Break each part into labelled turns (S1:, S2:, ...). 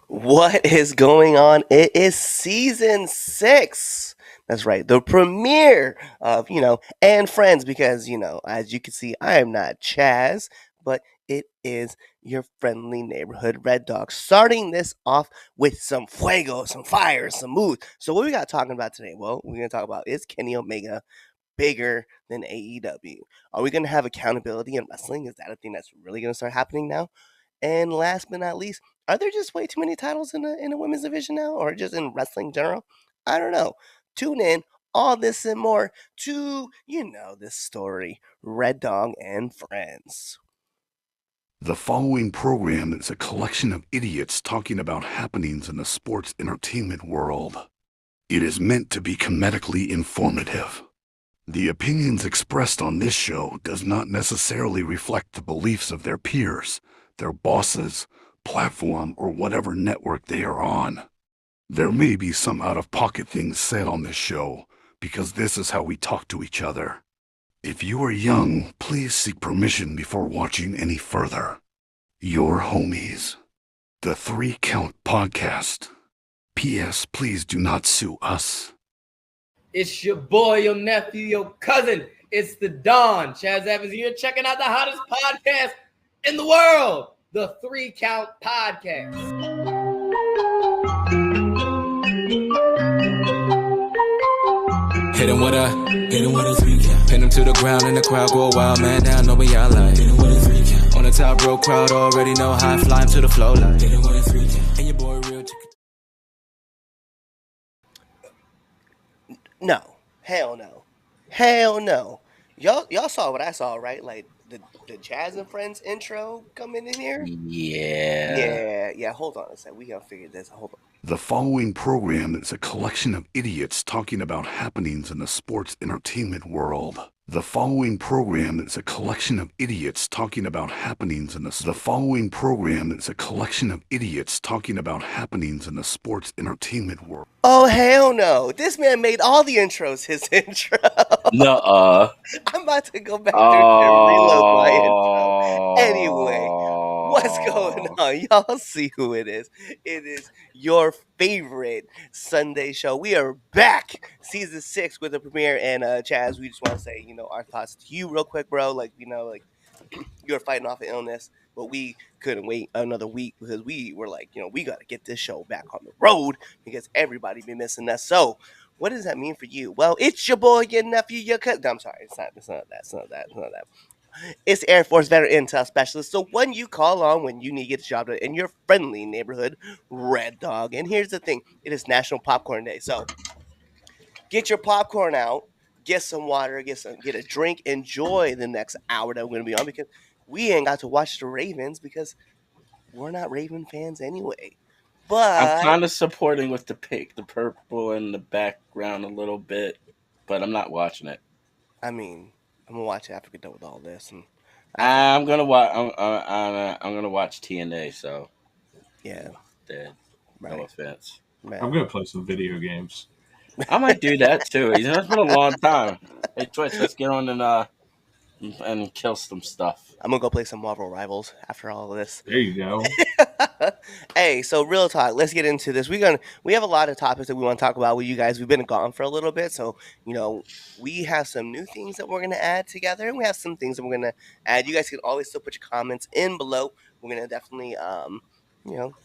S1: What is going on? It is season 6. That's right, the premiere of, and Friends, because, as you can see, I am not Chaz, but it is your friendly neighborhood Red Dog. Starting this off with some fuego, some fire, some mood. So, what we got talking about today? Well, we're going to talk about is Kenny Omega bigger than AEW? Are we going to have accountability in wrestling? Is that a thing that's really going to start happening now? And last but not least, are there just way too many titles in the women's division now, or just in wrestling in general? I don't know. Tune in, all this and more to this story, Red Dog and Friends.
S2: The following program is a collection of idiots talking about happenings in the sports entertainment world. It is meant to be comedically informative. The opinions expressed on this show does not necessarily reflect the beliefs of their peers, their bosses, platform, or whatever network they are on. There may be some out-of-pocket things said on this show, because this is how we talk to each other. If you are young, please seek permission before watching any further. Your homies. The 3 Count Podcast. P.S. Please do not sue us.
S3: It's your boy, your nephew, your cousin. It's the Don. Chaz Evans here, checking out the hottest podcast in the world, the 3 Count Podcast.
S4: Hit him with a 3 count. Pin him to the ground and the crowd go wild, man down, know we all like. Hit him with a 3 count. On the top row, crowd already know how I fly him to the flow like. Hit him with a 3 count. And your boy real chicken.
S1: No, hell no, hell no. Y'all saw what I saw, right? Like the Chaz and Friends intro coming in here. Yeah. Hold on a second. We gotta figure this. Hold on.
S2: The following program is a collection of idiots talking about happenings in the sports entertainment world. The following program is a collection of idiots talking about happenings in the following program is a collection of idiots talking about happenings in the sports entertainment world.
S1: Oh hell no! This man made all the intros his intro.
S5: Nuh-uh.
S1: I'm about to go back there and reload my intro. Anyway, what's going on? Y'all see who it is. It is your favorite Sunday show. We are back, season 6 with the premiere. And Chaz, we just want to say, our thoughts to you real quick, bro. Like, you're fighting off an illness, but we couldn't wait another week because we were like, we got to get this show back on the road because everybody been missing us. So, what does that mean for you? Well, it's your boy, your nephew, your cousin. No, I'm sorry, it's not that. It's Air Force Veteran Intel Specialist. So when you call on when you need to get the job done in your friendly neighborhood, Red Dog. And here's the thing: it is National Popcorn Day. So get your popcorn out, get some water, get a drink, enjoy the next hour that we're gonna be on because we ain't got to watch the Ravens because we're not Raven fans anyway. But
S5: I'm kind of supporting with the purple in the background a little bit, but I'm not watching it.
S1: I mean, I'm gonna watch it after we get done with all this, and
S5: I'm gonna watch. I'm gonna watch TNA. So
S1: yeah,
S5: dead.
S1: right.
S5: No offense.
S1: Right.
S6: I'm gonna play some video games.
S5: I might do that too. It's been a long time. Hey Twitch, let's get on and kill some stuff.
S1: I'm gonna go play some Marvel Rivals after all of this.
S6: There you go.
S1: Hey, so real talk. Let's get into this. We have a lot of topics that we want to talk about with you guys. We've been gone for a little bit, so we have some new things that we're gonna add together, and we have some things that we're gonna add. You guys can always still put your comments in below. We're gonna definitely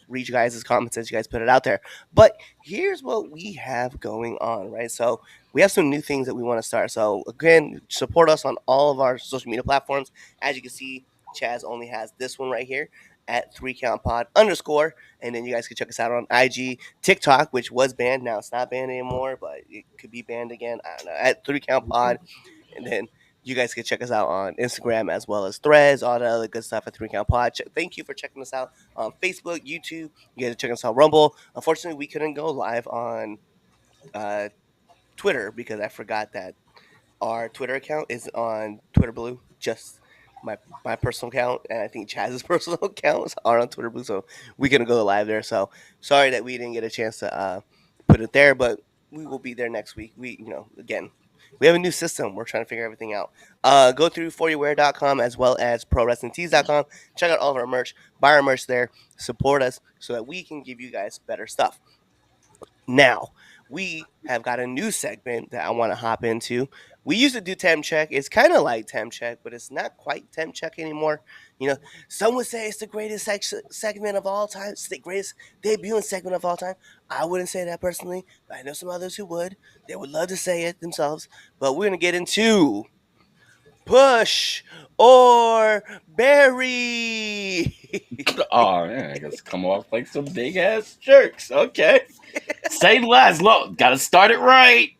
S1: read you guys' comments as you guys put it out there. But here's what we have going on, right? So we have some new things that we want to start. So again, support us on all of our social media platforms. As you can see, Chaz only has this one right here at 3countpod_. And then you guys can check us out on IG, TikTok, which was banned. Now it's not banned anymore, but it could be banned again. I don't know, at 3countpod. And then you guys can check us out on Instagram as well as Threads, all the other good stuff at 3countpod. Thank you for checking us out on Facebook, YouTube. You guys check us out Rumble. Unfortunately, we couldn't go live on Twitter because I forgot that our Twitter account is on Twitter Blue, just my personal account, and I think Chaz's personal accounts are on Twitter Blue, so we couldn't go live there. So sorry that we didn't get a chance to put it there, but we will be there next week. We, again, We have a new system. We're trying to figure everything out. Go through foryourwear.com as well as prowrestlingtees.com. Check out all of our merch. Buy our merch there. Support us so that we can give you guys better stuff. Now, we have got a new segment that I want to hop into. We used to do temp check. It's kind of like temp check, but it's not quite temp check anymore. You know, some would say it's the greatest segment of all time. It's the greatest debuting segment of all time. I wouldn't say that personally, but I know some others who would. They would love to say it themselves. But we're going to get into Push or Bury.
S5: Oh man, I guess come off like some big ass jerks. Okay. Say less. Look, gotta start it right.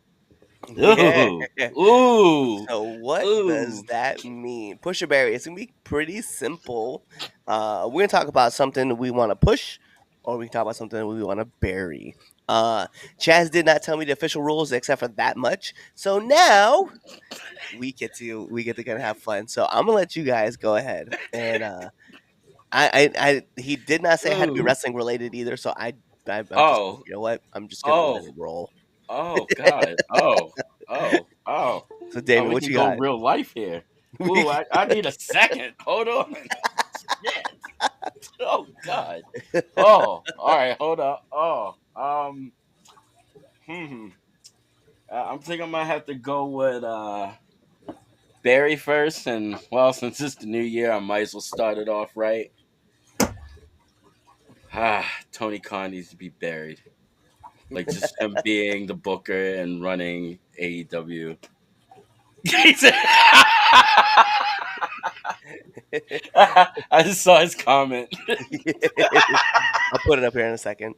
S5: Ooh.
S1: Yeah.
S5: Ooh.
S1: So what does
S5: Ooh.
S1: that mean? Push or bury. It's gonna be pretty simple. We're gonna talk about something that we want to push, or we can talk about something that we want to bury. Chaz did not tell me the official rules except for that much. So now we get to kind of have fun. So I'm gonna let you guys go ahead. And he did not say it had to be
S5: Ooh.
S1: wrestling related either. So I'm just,
S5: Oh.
S1: you know what? I'm just gonna
S5: Oh.
S1: let it roll.
S5: Oh God. Oh. Oh. Oh.
S1: So
S5: Oh,
S1: David,
S5: we
S1: what
S5: can
S1: you
S5: go
S1: got?
S5: real life here. Ooh, I need a second. Hold on. Shit. Oh God. Oh. All right. Hold up. Oh. Hmm. I'm thinking I might have to go with Barry first, and well, since it's the new year, I might as well start it off right. Tony Khan needs to be buried. Like just him being the booker and running AEW. I just saw his comment.
S1: I'll put it up here in a second.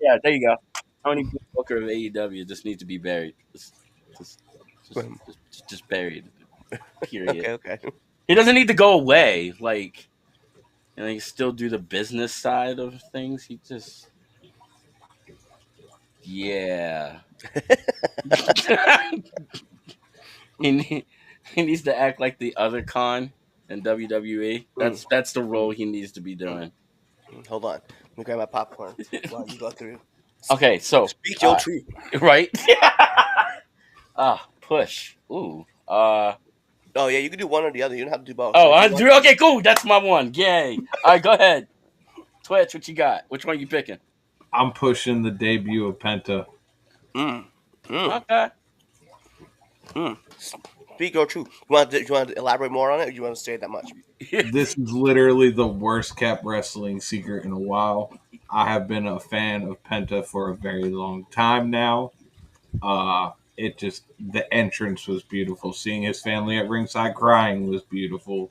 S5: Yeah, there you go. Tony Booker of AEW just needs to be buried. Just, just,
S1: Um,
S5: just buried. Period.
S1: okay.
S5: He doesn't need to go away. Like, he still do the business side of things. He just, yeah. he, he needs to act like the other Khan in WWE. That's the role he needs to be doing.
S1: Hold on. Let me grab my popcorn while you go through.
S5: Okay, so
S1: Speak your truth.
S5: right. Push. Ooh.
S1: Oh yeah, you can do one or the other. You don't have to do both. So
S5: Oh,
S1: if you
S5: I
S1: want,
S5: drew. Okay, cool. That's my one. Yay. All right, go ahead. Twitch, what you got? Which one you picking?
S6: I'm pushing the debut of Penta.
S1: mm, mm,
S5: Okay.
S1: mm. Speak your truth. You want to elaborate more on it, or you want to say that much?
S6: This is literally the worst kept wrestling secret in a while. I have been a fan of Penta for a very long time now. It just the entrance was beautiful. Seeing his family at ringside crying was beautiful.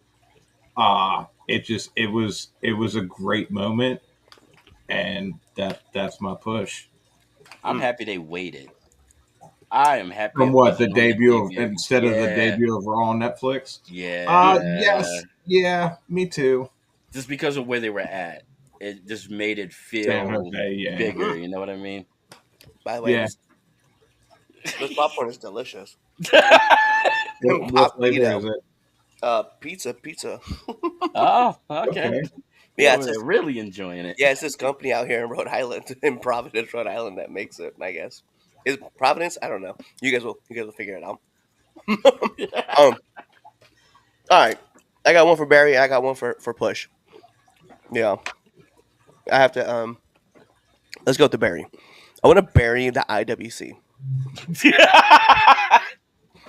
S6: It was a great moment, and that's my push.
S5: I'm happy they waited. I am happy
S6: From
S5: it
S6: what the
S5: wasn't on the
S6: debut of
S5: debut.
S6: instead of the
S5: Yeah.
S6: debut of Raw on Netflix.
S5: Yeah.
S6: Yes, yeah, me too.
S5: Just because of where they were at. It just made it
S6: San
S5: feel
S6: Jose, yeah,
S5: bigger, you know what I mean?
S1: By the way,
S6: yeah.
S1: this popcorn is delicious.
S6: What flavor
S1: Popito.
S6: is it?
S1: Pizza.
S5: Oh, okay.
S6: Okay.
S5: You're
S1: Yeah,
S5: over there really enjoying it.
S1: it's this company out here in Rhode Island, in Providence, Rhode Island, that makes it. I guess is Providence. I don't know. You guys will figure it out. Um. All right. I got one for Barry. I got one for Push. Yeah. I have to. Let's go with the Barry. I want to bury the IWC.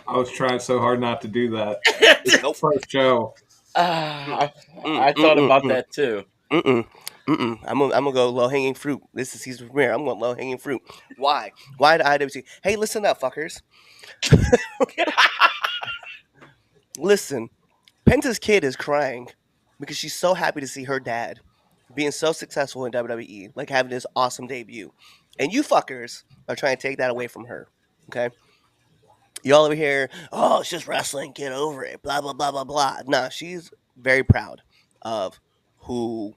S6: I was trying so hard not to do that.
S1: Nope.
S6: First show.
S5: I,
S1: Mm,
S5: I
S1: mm,
S5: thought
S1: mm,
S5: about
S1: mm,
S5: that too.
S1: mm, mm. I'm gonna go low hanging fruit. This is season premiere. I'm going low hanging fruit. Why? Why the IWC? Hey, listen up, fuckers. Listen. Penta's kid is crying because she's so happy to see her dad being so successful in WWE, like having this awesome debut. And you fuckers are trying to take that away from her. Okay? Y'all over here, oh, it's just wrestling, get over it, blah, blah, blah, blah, blah. Nah, she's very proud of who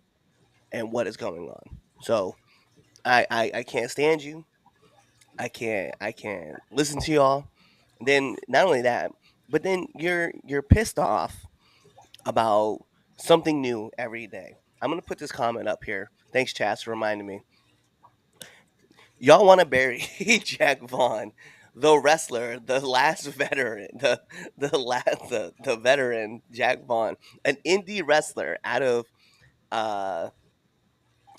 S1: and what is going on. So I can't stand you. I can't listen to y'all. Then not only that, but then you're pissed off about something new every day. I'm gonna put this comment up here. Thanks, Chaz, for reminding me. y'all want to bury Jack Vaughn, the wrestler, the last veteran, the veteran Jack Vaughn, an indie wrestler out of uh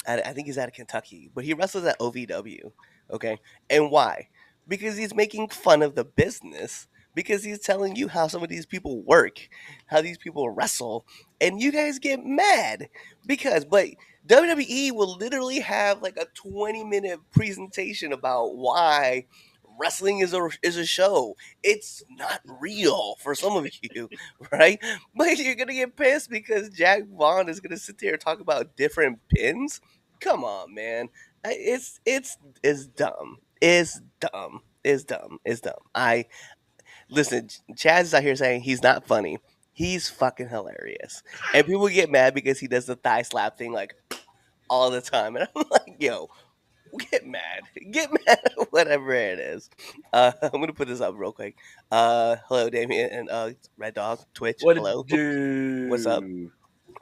S1: I think he's out of Kentucky, but he wrestles at OVW. Okay, and why? Because he's making fun of the business. Because he's telling you how some of these people work, how these people wrestle, and you guys get mad but WWE will literally have like a 20-minute presentation about why wrestling is a show. It's not real for some of you, right? But you're gonna get pissed because Jack Vaughn is gonna sit there and talk about different pins. Come on, man. It's dumb. It's dumb. It's dumb. It's dumb. I listen. Chaz is out here saying he's not funny. He's fucking hilarious, and people get mad because he does the thigh slap thing like all the time, and I'm like, yo, get mad, whatever it is. I'm gonna put this up real quick. Hello, Damien and Red Dog Twitch.
S5: What
S1: Hello,
S5: it do?
S1: what's up?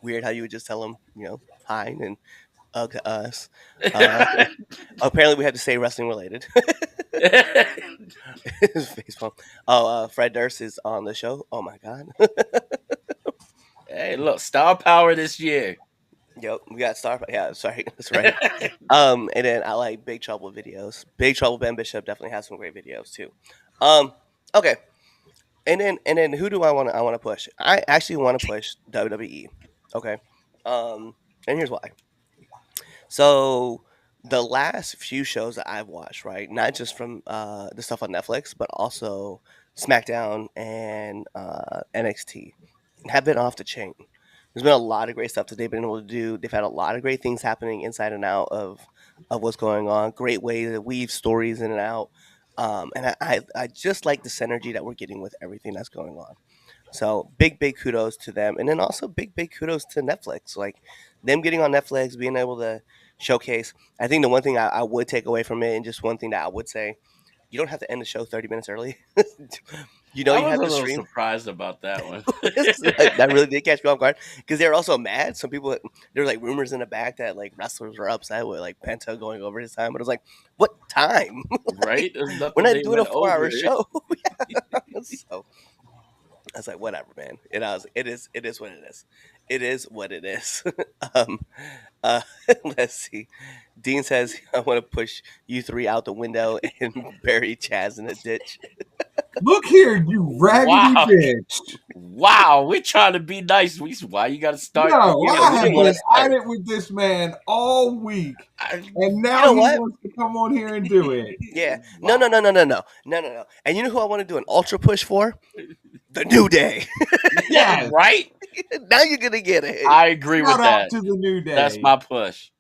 S1: Weird how you would just tell him, hi and to us. Uh, Apparently, we have to say wrestling related. His face palm. Oh, Fred Durst is on the show. Oh my god.
S5: Hey, look, star power this year.
S1: Yep, we got Star. Yeah, sorry, that's right. And then I like Big Trouble videos. Big Trouble Ben Bishop definitely has some great videos too. Um, okay, and then who do I want to? I want to push. I actually want to push WWE. Okay, and here's why. So the last few shows that I've watched, right, not just from the stuff on Netflix, but also SmackDown and NXT, have been off the chain. There's been a lot of great stuff that they've been able to do. They've had a lot of great things happening inside and out of what's going on. Great way to weave stories in and out. And I just like the synergy that we're getting with everything that's going on. So big kudos to them, and then also big kudos to Netflix. Like them getting on Netflix, being able to showcase. I think the one thing I would take away from it, and just one thing that I would say, you don't have to end the show 30 minutes early.
S5: I
S1: You
S5: was
S1: have
S5: a
S1: to
S5: little
S1: stream.
S5: surprised about that one.
S1: That really did catch me off guard because they're also mad. Some people, there were like rumors in the back that like wrestlers were upset with like Penta going over his time, but it was like, what time?
S5: Right? There's
S1: We're
S5: nothing
S1: not
S5: they
S1: doing a
S5: went
S1: 4 hour
S5: over.
S1: show. So I was like, whatever, man. It is what it is. It is what it is. um, uh, let's see. Dean says, I want to push you three out the window and bury Chaz in a ditch.
S6: Look here, you raggedy
S5: Wow.
S6: bitch.
S5: Wow, we're trying to be nice. Why you got to start?
S6: No,
S1: Yeah,
S6: I
S1: we
S6: have
S1: didn't want
S6: been
S1: to start.
S6: at it with this man all week, and
S1: You
S6: now
S1: know
S6: he
S1: what?
S6: wants to come on here and do it.
S1: Yeah.
S5: Wow.
S1: No. And you know who I want to do an ultra push for? The New Day.
S6: Yes.
S5: Right?
S1: Now you're gonna get it.
S5: I agree with
S6: Shout out
S5: that.
S6: to the New Day.
S5: That's my push.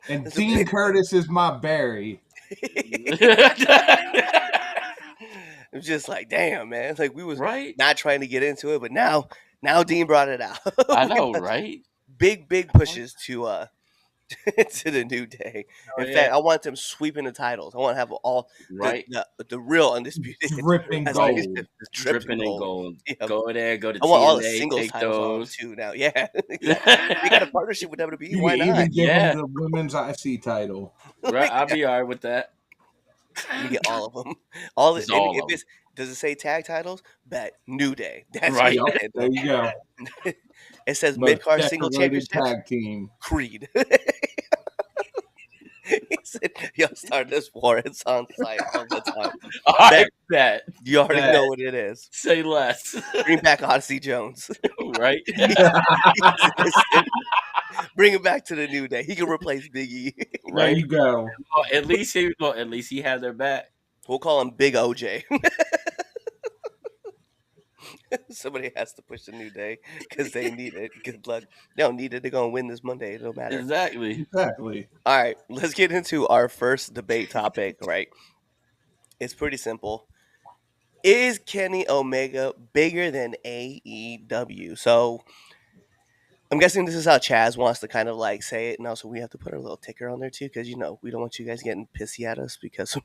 S6: And
S1: That's a
S6: Dean
S1: big-
S6: Curtis is my Barry.
S1: It was just like, damn, man. It's like we was
S5: Right?
S1: not trying to get into it, but now Dean brought it out.
S5: I
S1: We
S5: know,
S1: about to-
S5: right?
S1: Big pushes to to the New Day. In
S5: yeah.
S1: fact, I want them sweeping the titles. I want to have all
S5: Right?
S1: the real undisputed
S6: Dripping
S1: as
S6: gold.
S1: I-
S5: Dripping in gold.
S1: Yep.
S5: Go there, go to
S1: I want all the
S5: TNA,
S1: singles
S5: take
S1: titles on
S5: those.
S1: too now. Yeah, exactly. We got a partnership with WWE.
S6: You
S1: Why
S6: can
S1: not?
S6: even give
S5: Yeah.
S6: him the women's IC title.
S5: Right? I'll be all right with that.
S1: We get all of them. All,
S5: Just
S1: and
S5: all
S1: if
S5: of
S1: it's does it say tag titles? Bet New Day. That's
S5: Right.
S1: what
S6: Yep, there you go.
S1: it says
S6: Most
S1: mid card single
S6: decorated
S1: championship.
S6: tag team.
S1: Creed. He said, "Y'all start this war. It's on site all the time.
S5: I bet.
S1: You already
S6: Bet.
S1: know what it is.
S5: Say less.
S1: Bring back Odyssey Jones.
S5: Right?
S1: Bring him back to the New Day. He can replace Big E.
S6: There
S5: Right?
S6: you go.
S5: Well, at least he had their back.
S1: We'll call him Big OJ. Somebody has to push the New Day because they need it. Good luck. They don't need it. They're gonna win this Monday. It don't matter.
S5: Exactly.
S6: Exactly.
S1: All right, let's get into our first debate topic. Right, it's pretty simple. Is Kenny Omega bigger than AEW? So I'm guessing this is how Chaz wants to kind of like say it, and also we have to put our little ticker on there too, because we don't want you guys getting pissy at us because so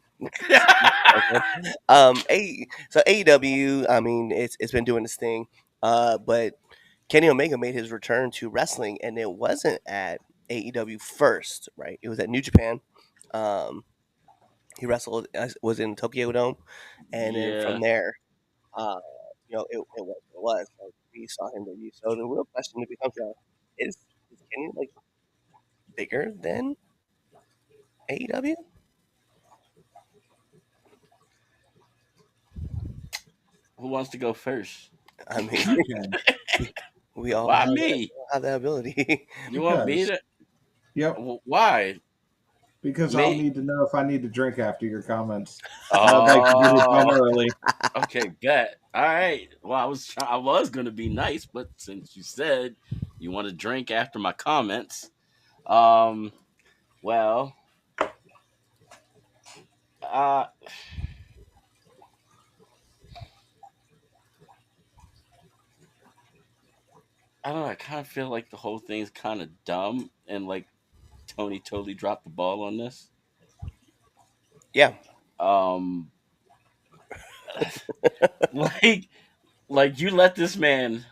S1: AEW, I mean, it's been doing this thing, but Kenny Omega made his return to wrestling, and it wasn't at AEW first, right? It was at New Japan, Um, he wrestled was in Tokyo Dome, and then
S5: Yeah.
S1: from there, uh, it was what it was. Like, we saw him debut. So the real question becomes now: is Kenny like bigger than AEW?
S5: Who wants to go first?
S1: I mean,
S6: You can.
S1: we all
S5: Why
S1: have
S5: me?
S1: that ability.
S5: You want me
S6: Because.
S5: to?
S6: Yep.
S5: Why
S6: Because I'll
S5: me?
S6: need to know if I need to drink after your comments. And I'd like to get it done
S5: Oh,
S6: early.
S5: okay, bet. All right. Well, I was gonna be nice, but since you said you want to drink after my comments, um, well, uh, I don't know. I kind of feel like the whole thing's kind of dumb, and like Tony totally dropped the ball on this.
S1: Yeah.
S5: Um, like, like you let this man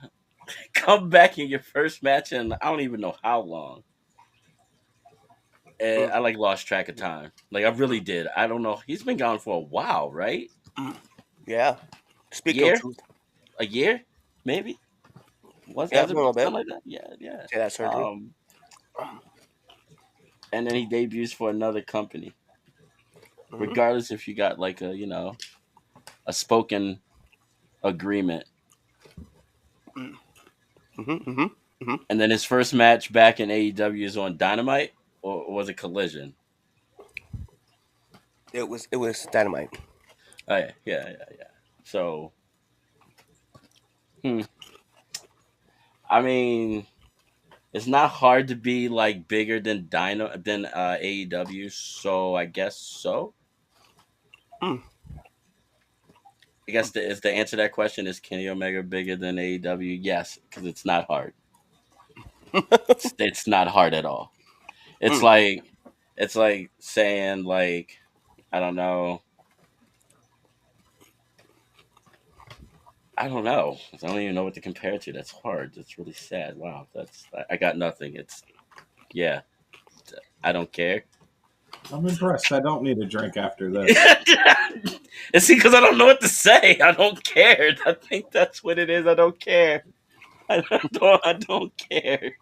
S5: come back in your first match, and I don't even know how long. And
S1: Mm,
S5: I like lost track of time. Like I really did. I don't know. He's been gone for a while, right?
S1: mm. Yeah. Speak your
S5: Year,
S1: truth.
S5: a year, maybe. Was
S1: Yeah,
S5: has
S1: for a
S5: it been
S1: little bit.
S5: something like that? Yeah, yeah.
S1: Say that surgery.
S5: And then he debuts for another company.
S1: Hmm.
S5: Regardless if you got like a spoken agreement.
S1: Hmm. Hmm. Hmm.
S5: And then his first match back in AEW is on Dynamite, or was it Collision?
S1: It was Dynamite.
S5: Oh yeah, yeah, yeah, yeah. So, hmm, I mean, it's not hard to be like bigger than AEW. So I guess so.
S1: Mm.
S5: I guess is the answer to that question, is Kenny Omega bigger than AEW? Yes, because it's not hard. It's not hard at all. It's
S1: Mm.
S5: like it's like saying like I don't know. I don't know. I don't even know what to compare it to. That's hard. That's really sad. Wow. I got nothing. It's yeah. I don't care.
S6: I'm impressed. I don't need a drink after this.
S5: And see, because I don't know what to say. I don't care. I think that's what it is. I don't care. I don't. I don't care.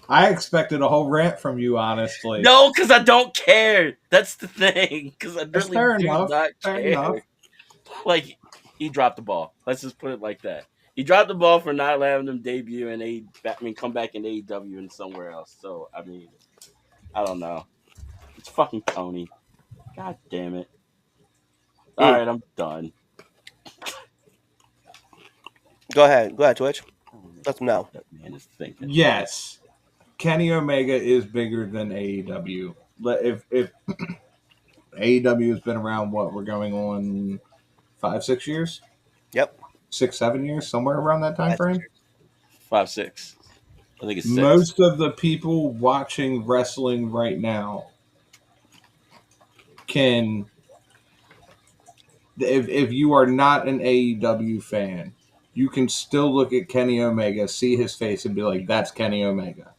S6: I expected a whole rant from you, honestly.
S5: No, because I don't care. That's the thing. Because I
S6: That's
S5: really
S6: fair
S5: do
S6: enough.
S5: not
S6: Fair
S5: care.
S6: enough.
S5: Like he dropped the ball. Let's just put it like that. He dropped the ball for not letting them debut and come back in AEW and somewhere else. So I mean, I don't know. It's fucking Tony. God damn it. All
S1: Mm.
S5: right, I'm done.
S1: Go ahead. Go ahead, Twitch.
S5: I don't know
S1: Let them
S5: what
S1: know.
S5: that man is thinking.
S6: Yes, Kenny Omega is bigger than AEW. If AEW has been around, what we're going on 5, 6 years,
S1: Yep.
S6: 6, 7 years, somewhere around that time
S1: That's
S6: frame.
S5: 5, 6. I think it's 6.
S6: Most of the people watching wrestling right now can, if you are not an AEW fan, you can still look at Kenny Omega, see his face, and be like, "That's Kenny Omega."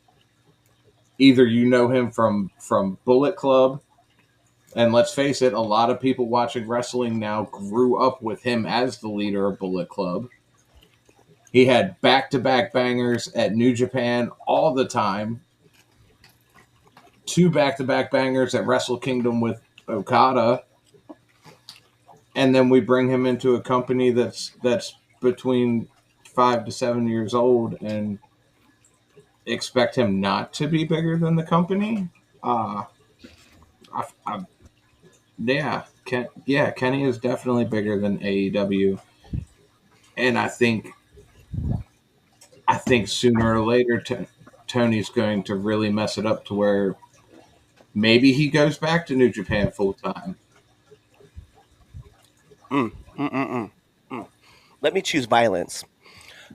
S6: Either you know him from Bullet Club, and let's face it, a lot of people watching wrestling now grew up with him as the leader of Bullet Club. He had back-to-back bangers at New Japan all the time. 2 back-to-back bangers at Wrestle Kingdom with Okada, and then we bring him into a company that's between 5 to 7 years old and expect him not to be bigger than the company. Uh, I, yeah, Kenny is definitely bigger than AEW, and I think sooner or later Tony's going to really mess it up to where maybe he goes back to New Japan full time.
S1: Mm. Mm. Mm. Mm. Mm. Let me choose violence.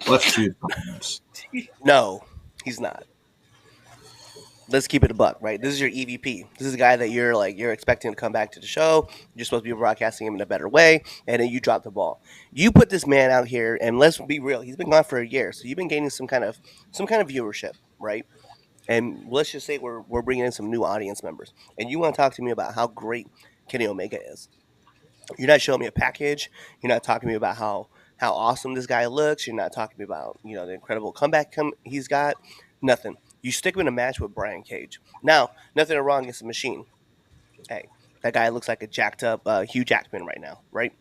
S6: Let's choose violence.
S1: No, he's not. Let's keep it a buck, right? This is your EVP. This is a guy that you're expecting to come back to the show. You're supposed to be broadcasting him in a better way, and then you drop the ball. You put this man out here, and let's be real. He's been gone for a year, so you've been gaining some kind of viewership, right? and let's just say we're bringing in some new audience members, and you want to talk to me about how great Kenny Omega is. You're not showing me a package. You're not talking to me about how awesome this guy looks. You're not talking to me about the incredible comeback he's got. Nothing. You stick him in a match with Brian Cage. Now, nothing wrong against the Machine. Hey, that guy looks like a jacked up Hugh Jackman right now, right?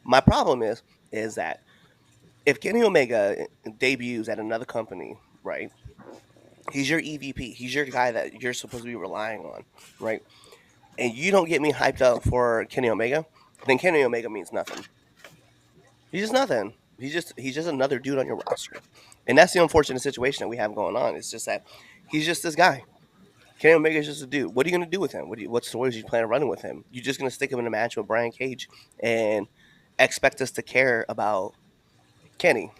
S1: My problem is that if Kenny Omega debuts at another company, right? He's your EVP. He's your guy that you're supposed to be relying on, right? And you don't get me hyped up for Kenny Omega, then Kenny Omega means nothing. He's just nothing. He's just another dude on your roster, and that's the unfortunate situation that we have going on. It's just that he's just this guy. Kenny Omega is just a dude. What are you going to do with him? What stories are you planning on running with him? You're just going to stick him in a match with Brian Cage and expect us to care about Kenny?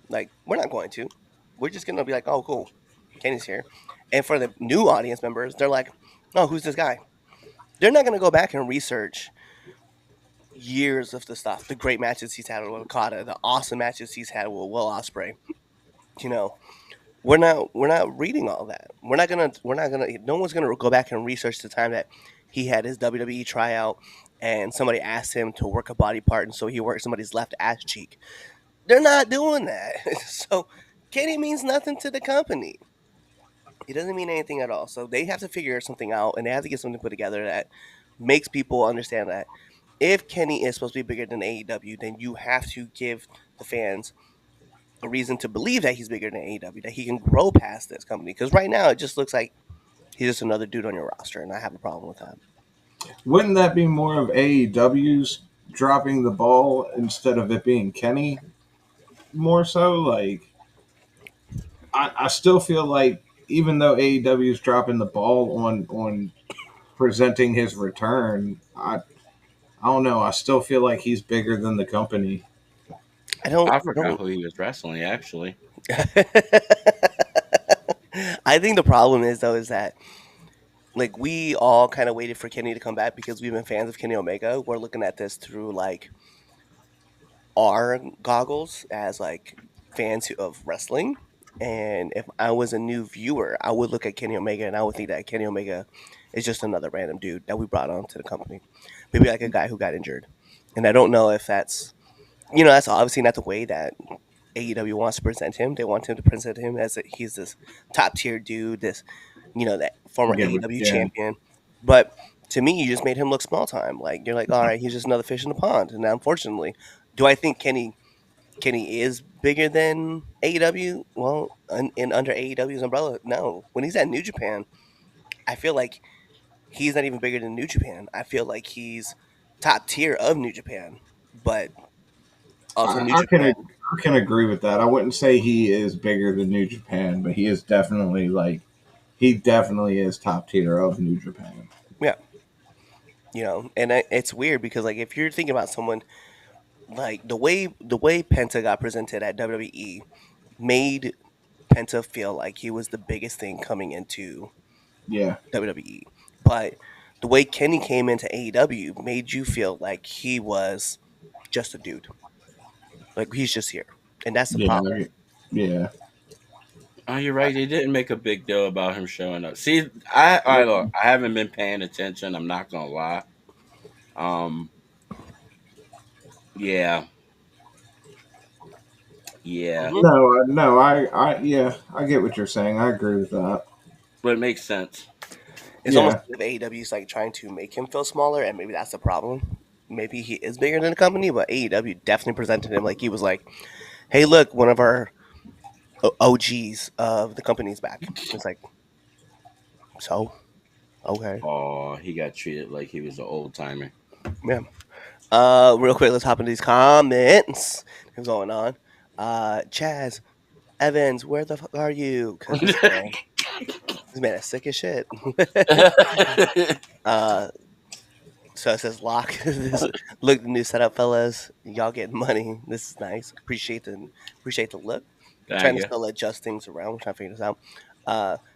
S1: Like, we're not going to. We're just going to be like, oh, cool, Kenny's here. And for the new audience members, they're like, oh, who's this guy? They're not going to go back and research years of the stuff, the great matches he's had with Okada, the awesome matches he's had with Will Ospreay. You know, we're not reading all that. We're not gonna. No one's gonna go back and research the time that he had his WWE tryout and somebody asked him to work a body part, and so he worked somebody's left ass cheek. They're not doing that. So Kenny means nothing to the company. It doesn't mean anything at all. So they have to figure something out, and they have to get something put together that makes people understand that if Kenny is supposed to be bigger than AEW, then you have to give the fans a reason to believe that he's bigger than AEW, that he can grow past this company. Because right now, it just looks like he's just another dude on your roster, and I have a problem with that.
S6: Wouldn't that be more of AEW's dropping the ball instead of it being Kenny? More so, like I still feel like even though AEW is dropping the ball on presenting his return, I don't know. I still feel like he's bigger than the company.
S5: I forgot who he was wrestling, actually.
S1: I think the problem is that like we all kind of waited for Kenny to come back because we've been fans of Kenny Omega. We're looking at this through like our goggles as like fans of wrestling. And if I was a new viewer, I would look at Kenny Omega and I would think that Kenny Omega is just another random dude that we brought on to the company. Maybe like a guy who got injured. And I don't know if that's that's obviously not the way that AEW wants to present him. They want him to present him as he's this top tier dude, this that former AEW champion. But to me, you just made him look small time. Like you're like, all right, he's just another fish in the pond. And unfortunately, do I think Kenny is bigger than AEW? Well, in under AEW's umbrella, no. When he's at New Japan, I feel like he's not even bigger than New Japan. I feel like he's top tier of New Japan, but also New Japan.
S6: I can agree with that. I wouldn't say he is bigger than New Japan, but he is definitely he definitely is top tier of New Japan.
S1: Yeah, and it's weird because like if you're thinking about someone like the way Penta got presented at WWE made Penta feel like he was the biggest thing coming into WWE, but the way Kenny came into AEW made you feel like he was just a dude, like he's just here, and that's the problem.
S6: Yeah.
S5: Oh, you're right. They didn't make a big deal about him showing up. See, I haven't been paying attention. I'm not gonna lie. Yeah. Yeah.
S6: No, I get what you're saying. I agree with that.
S5: But it makes sense.
S1: It's almost like AEW is like trying to make him feel smaller, and maybe that's the problem. Maybe he is bigger than the company, but AEW definitely presented him like he was like, "Hey, look, one of our OGs of the company's back." It's like, so okay.
S5: Oh, he got treated like he was an old timer.
S1: Yeah. Real quick, let's hop into these comments. What's going on? Chaz, Evans, where the fuck are you? Because this man is sick as shit. So it says lock. Look, the new setup, fellas. Y'all getting money. This is nice. Appreciate the look. Trying to still adjust things around. We're trying to figure this out.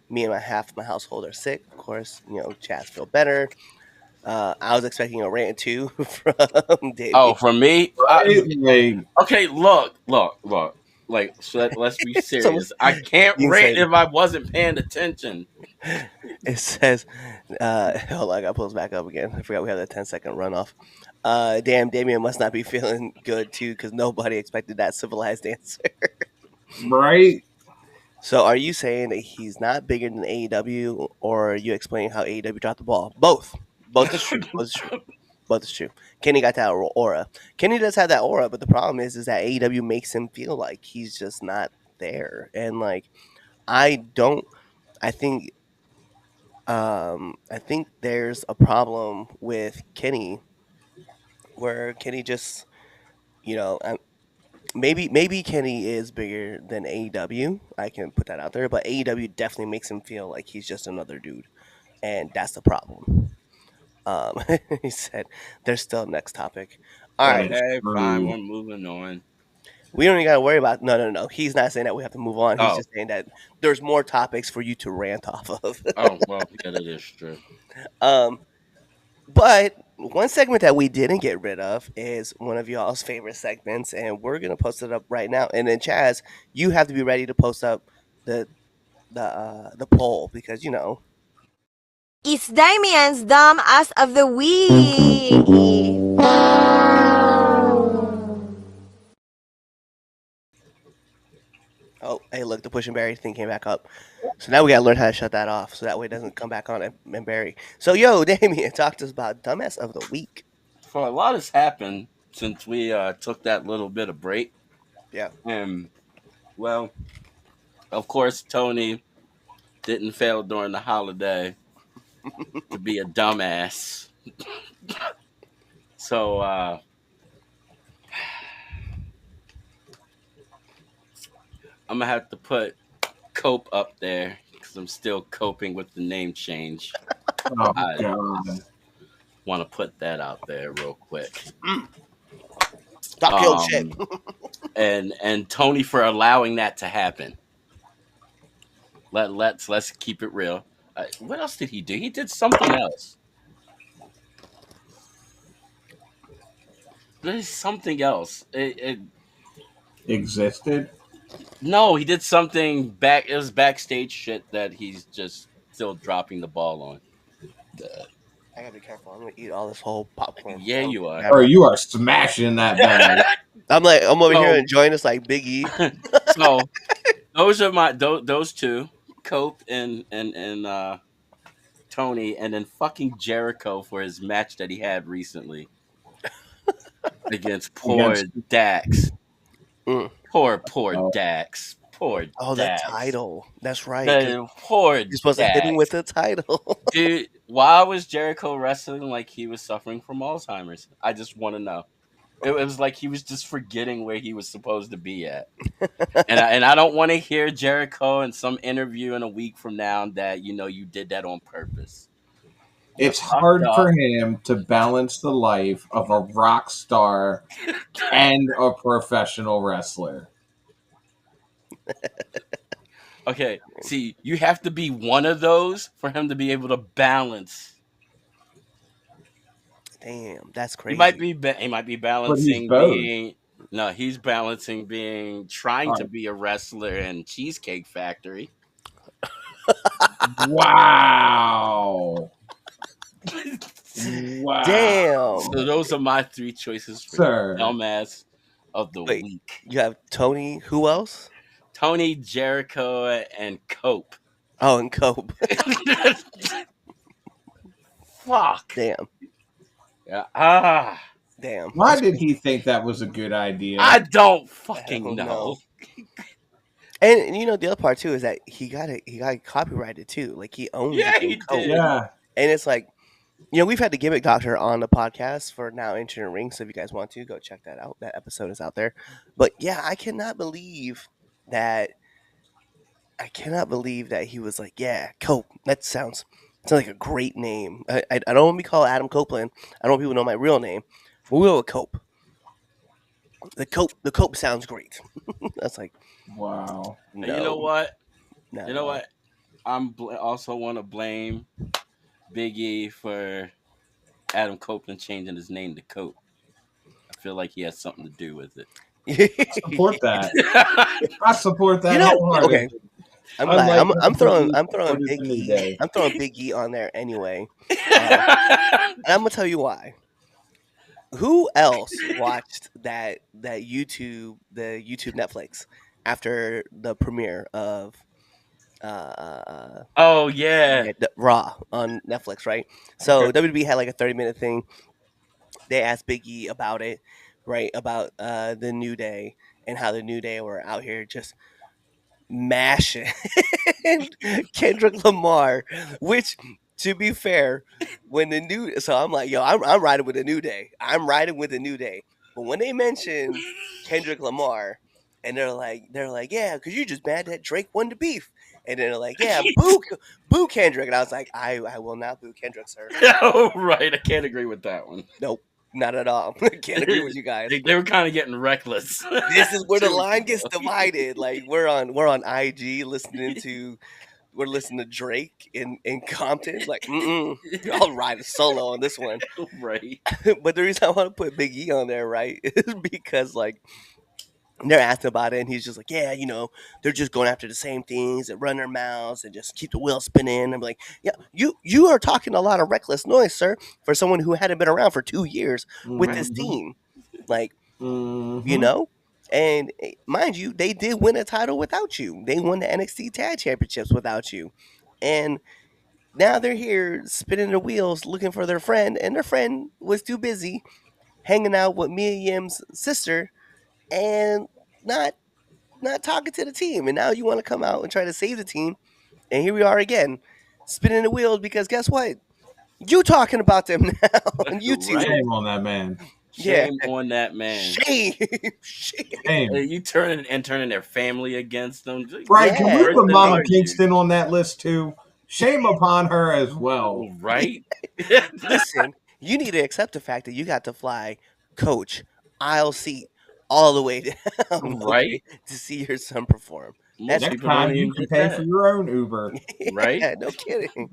S1: Me and half of my household are sick. Of course, Chaz feel better. I was expecting a rant too from Dave.
S5: Oh, from me? Okay, look. Like, so let's be
S1: It's almost
S5: serious. I can't
S1: being
S5: rant
S1: said.
S5: if I wasn't paying attention.
S1: It says, hold on, I gotta pull this back up again. I forgot we have that 10-second runoff. Damn, Damien must not be feeling good too, because nobody expected that civilized answer.
S6: Right?
S1: So, are you saying that he's not bigger than AEW, or are you explaining how AEW dropped the ball? Both. Both is true. Both is true. Both is true. Kenny got that aura. Kenny does have that aura, but the problem is that AEW makes him feel like he's just not there. And like, I don't. I think. I think there's a problem with Kenny, where Kenny just, you know, maybe Kenny is bigger than AEW. I can put that out there, but AEW definitely makes him feel like he's just another dude, and that's the problem. Um, he said, "There's still next topic." All
S6: That
S1: right,
S6: is
S5: Okay, fine.
S6: true.
S5: We're moving on.
S1: we don't even got to worry about. No, no, no. He's not saying that we have to move on. He's
S5: Oh,
S1: just saying that there's more topics for you to rant off of.
S5: oh, well, yeah, that is true.
S1: um, But one segment that we didn't get rid of is one of y'all's favorite segments, and we're gonna post it up right now. And then Chaz, you have to be ready to post up the the poll, because you know.
S7: It's Damien's Dumb Ass of the Week.
S1: Oh, hey, look, the push and bury thing came back up. So now we gotta learn how to shut that off, so that way it doesn't come back on and bury. So yo, Damien, talk to us about dumbass of the week.
S5: For a lot has happened since we took that little bit of break.
S1: Yeah.
S5: And, well, of course, Tony didn't fail during the holiday to be a dumbass. So, I'm going to have to put Cope up there because I'm still coping with the name change.
S6: Oh
S5: I
S6: god.
S5: want to put that out there real quick.
S1: Talk your shit.
S5: Um, and Tony for allowing that to happen. Let's keep it real. What else did he do? He did something else. There's something else.
S6: Existed?
S5: No, he did something back. It was backstage shit that he's just still dropping the ball on.
S1: I gotta be careful. I'm gonna eat all this whole popcorn.
S5: Yeah, you are.
S6: Or you are smashing that bag.
S1: I'm over here
S5: So,
S1: enjoying this like Big E.
S5: so those are my those two, Cope and Tony, and then fucking Jericho for his match that he had recently against poor
S6: Against
S5: Dax.
S1: Mm.
S5: Poor
S6: oh,
S5: Dax. Poor
S1: Oh, the
S5: Dax.
S1: title. That's right. 'Cause
S5: The poor
S1: you're supposed to hit him
S5: Dax.
S1: with the title.
S5: Dude, why was Jericho wrestling like he was suffering from Alzheimer's? I just want to know. It was like he was just forgetting where he was supposed to be at. And I don't want to hear Jericho in some interview in a week from now that you did that on purpose.
S6: it's
S5: Fucked
S6: hard
S5: up.
S6: for him to balance the life of a rock star and a professional wrestler.
S5: Okay, see, you have to be one of those for him to be able to balance.
S1: Damn, that's
S5: He
S1: crazy.
S5: might be
S6: But he's
S5: balancing
S6: both.
S5: being no, he's balancing being trying to
S6: Alright.
S5: be a wrestler in Cheesecake Factory.
S6: Wow. Wow.
S1: Damn.
S5: So those are my three choices for
S6: Sir.
S5: dumbass of the
S1: Wait,
S5: week.
S1: you have Tony. Who else?
S5: Tony, Jericho, and Cope.
S1: Oh, and Cope.
S5: Fuck.
S1: Damn.
S5: Yeah.
S1: Damn.
S6: Why did he think that was a good idea?
S5: I don't
S1: I
S5: fucking
S1: don't
S5: know.
S1: know. And you know the other part too is that he got it copyrighted too. Like he owns
S5: Yeah,
S1: the name
S5: he
S1: Cope.
S5: did.
S6: Yeah.
S1: And it's like, we've had the Gimmick Doctor on the podcast for Now Entering the Ring. So if you guys want to, go check that out. That episode is out there. But yeah, I cannot believe that he was like, yeah, Cope. That sounds like a great name. I don't want to be called Adam Copeland. I don't want people to know my real name. But we'll go with Cope. The Cope sounds great. That's like,
S6: Wow.
S5: And you know what?
S1: No.
S5: You know what? Also want to blame Big E for Adam Copeland changing his name to Cope. I feel like he has something to do with it.
S6: Support that. I support that
S1: Okay.
S6: wholeheartedly.
S1: I'm glad.
S6: Unlike
S1: I'm
S6: Triple
S1: throwing
S6: H,
S1: I'm throwing
S6: supported
S1: Big
S6: the New
S1: E.
S6: Day.
S1: I'm throwing Big E on there anyway. And I'm gonna tell you why. Who else watched the YouTube Netflix after the premiere of
S5: Oh yeah.
S1: yeah, Raw on Netflix, right?
S5: Okay.
S1: So WWE had like a 30-minute thing. They asked Big E about it, right? About the New Day and how the New Day were out here just mashing Kendrick Lamar, which to be fair, when the new so I'm like, yo, I'm riding with the New Day. I'm riding with the New Day. But when they mention Kendrick Lamar and they're like, yeah, because you're just mad that Drake won the beef. And then they're like, yeah, boo Kendrick. And I was like, I will not boo Kendrick, sir.
S5: Oh, right. I can't agree with that one.
S1: Nope, not at all. Can't agree with you guys.
S5: They were kind of getting reckless.
S1: This is where the
S5: 2 weeks
S1: line gets
S5: ago.
S1: divided. Like we're on IG we're listening to Drake in Compton. Like, I'll ride a solo on this one.
S5: Right.
S1: But the reason I want to put Big E on there, right, is because like they're asking about it, and he's just like, yeah, they're just going after the same things and run their mouths and just keep the wheel spinning. I'm like, yeah, you are talking a lot of reckless noise, sir, for someone who hadn't been around for 2 years with
S5: Right.
S1: this team. Like,
S6: Mhm.
S1: you know? And mind you, they did win a title without you. They won the NXT Tag Championships without you. And now they're here spinning their wheels looking for their friend, and their friend was too busy hanging out with Mia Yim's sister and not not talking to the team. And now you want to come out and try to save the team. And here we are again, spinning the wheels because guess what? You talking about them now on YouTube.
S5: Right.
S6: Shame on that man.
S1: Yeah.
S5: Shame on that man.
S1: Shame. Shame.
S6: Shame.
S5: You turning their family against them.
S6: Right? Can we
S1: Yeah.
S6: put
S5: Worse
S6: Mama
S5: are you?
S6: Kingston on that list too? Shame upon her as well.
S5: Right?
S1: Listen, you need to accept the fact that you got to fly coach aisle seat all the way down,
S5: Right?
S1: to see your son perform.
S5: Most
S6: Next
S5: people don't
S6: time you
S5: even
S6: can
S5: get
S6: pay
S5: that.
S6: for your own Uber.
S5: Right?
S1: Yeah, no kidding.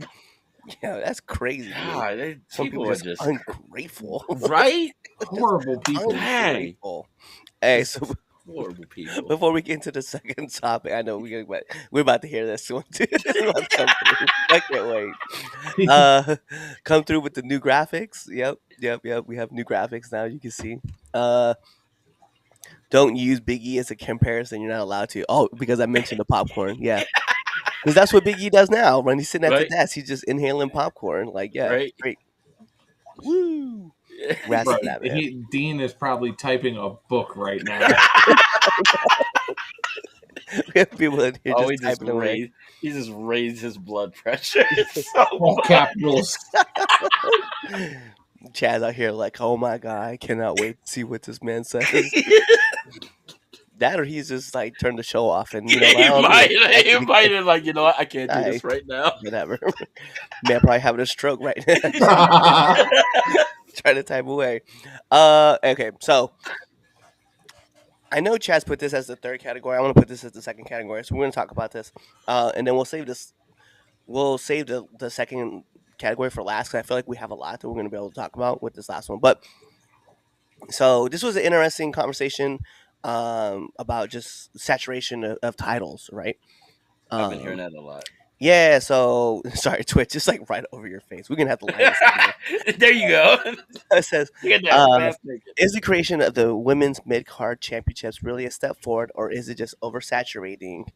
S1: Yeah, that's crazy to me.
S5: God,
S1: Some
S5: people
S1: people
S5: are
S1: just
S5: just
S1: ungrateful.
S5: right.
S6: Horrible people.
S5: Dang.
S1: Ungrateful. Hey, so
S5: Horrible people.
S1: before we get into the second topic, I know we're about to hear this one too. This is about to come through. I can't wait. Come through with the new graphics. Yep. We have new graphics now. You can see. Don't use Big E as a comparison. You're not allowed to. Oh, because I mentioned the popcorn. Yeah, because that's what Big E does now. When he's sitting at the
S5: Right?
S1: desk, he's just inhaling popcorn. Like, yeah,
S5: Right?
S1: great. Woo. Rats
S6: Right.
S1: to that man.
S6: Dean is probably typing a book right now.
S1: We have people in here
S5: Oh,
S1: just typing away.
S5: he just raised his blood pressure.
S6: All capitals.
S1: Chaz out here like, oh my god, I cannot wait to see what this man says. That or he's just like turned the show off and
S5: He might have like, you know what, I can't do this right now.
S1: Whatever. Man probably having a stroke right now. Trying to type away. Okay, so I know Chaz put this as the third category. I want to put this as the second category. So we're gonna talk about this. And then we'll save this the second category for last because I feel like we have a lot that we're gonna be able to talk about with this last one. But so this was an interesting conversation about just saturation of titles, right?
S5: I've been hearing that a lot.
S1: Yeah, so sorry, Twitch, just like right over your face. We're gonna have to line this up.
S5: There you go.
S1: It says,
S5: Look at that. Fast thinking.
S1: is the creation of the women's mid card championships really a step forward, or is it just oversaturating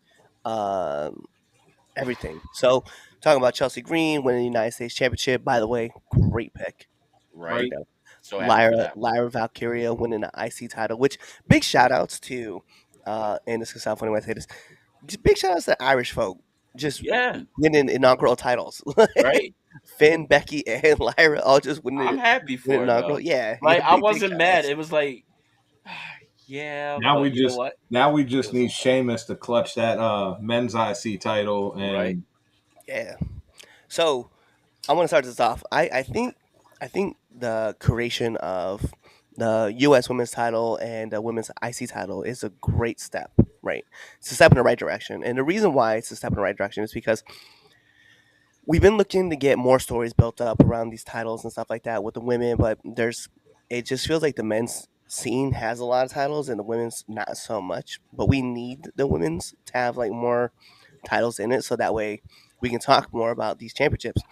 S1: everything? So, talking about Chelsea Green winning the United States Championship. By the way, great pick.
S5: Right.
S1: You know,
S5: So happy for that.
S1: Lyra Valkyria winning the IC title, which big shout outs to, and this can sound funny when I say this, just big shout outs to Irish folk just
S5: Yeah.
S1: winning inaugural titles.
S5: Right.
S1: Finn, Becky, and Lyra all just winning.
S5: I'm happy for
S1: winning
S5: it.
S1: inaugural.
S5: Though.
S1: Yeah,
S5: Like
S1: yeah,
S5: I
S1: big
S5: wasn't mad.
S1: shout-outs.
S5: It was like, yeah.
S6: Now
S5: but
S6: we
S5: you know
S6: just
S5: what?
S6: need Sheamus to clutch that men's IC title and
S5: Right.
S1: Yeah. So I want to start this off. I think the creation of the U.S. women's title and the women's IC title is a great step. Right, it's a step in the right direction, and the reason why it's a step in the right direction is because we've been looking to get more stories built up around these titles and stuff like that with the women, but it just feels like the men's scene has a lot of titles and the women's not so much. But we need the women's to have like more titles in it, so that way we can talk more about these championships.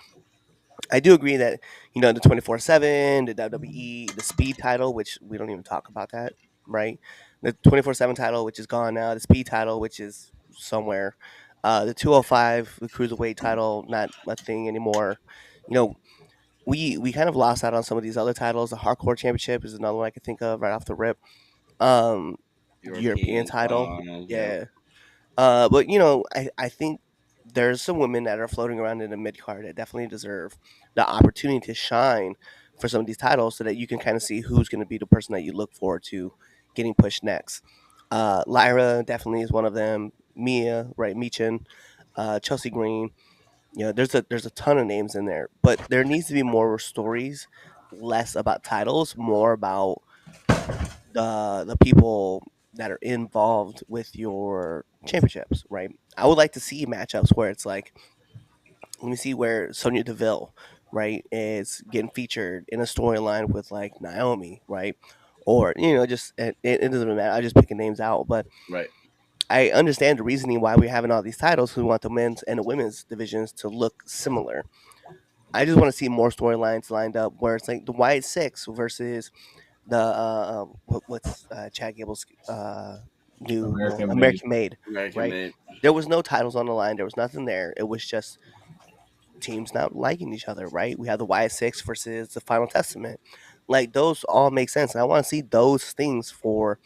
S1: I do agree that the 24/7, the WWE, the Speed title, which we don't even talk about that, right? The 24/7 title, which is gone now, the Speed title, which is somewhere, the 205, the Cruiserweight title, not a thing anymore. You know, we kind of lost out on some of these other titles. The Hardcore Championship is another one I can think of right off the rip. Um, European
S5: Europeans
S1: title,
S5: gone. Yep.
S1: yeah. But I think there's some women that are floating around in the mid card that definitely deserve the opportunity to shine for some of these titles, so that you can kind of see who's going to be the person that you look forward to getting pushed next. Lyra definitely is one of them. Mia, right? Meechin, Chelsea Green. There's a ton of names in there, but there needs to be more stories, less about titles, more about the people that are involved with your championships, right? I would like to see matchups where it's like, let me see where Sonya Deville, right, is getting featured in a storyline with like Naomi, right? Or just it doesn't matter. I'm just picking names out, but
S5: Right.
S1: I understand the reasoning why we're having all these titles. We want the men's and the women's divisions to look similar. I just want to see more storylines lined up where it's like the Wyatt Six versus the what's Chad Gable's new well,
S6: American made.
S1: American Made,
S5: American
S1: right?
S5: made.
S1: There was no titles on the line. There was nothing there. It was just teams not liking each other, right? We have the Y6 versus the Final Testament. Like those all make sense. And I want to see those things for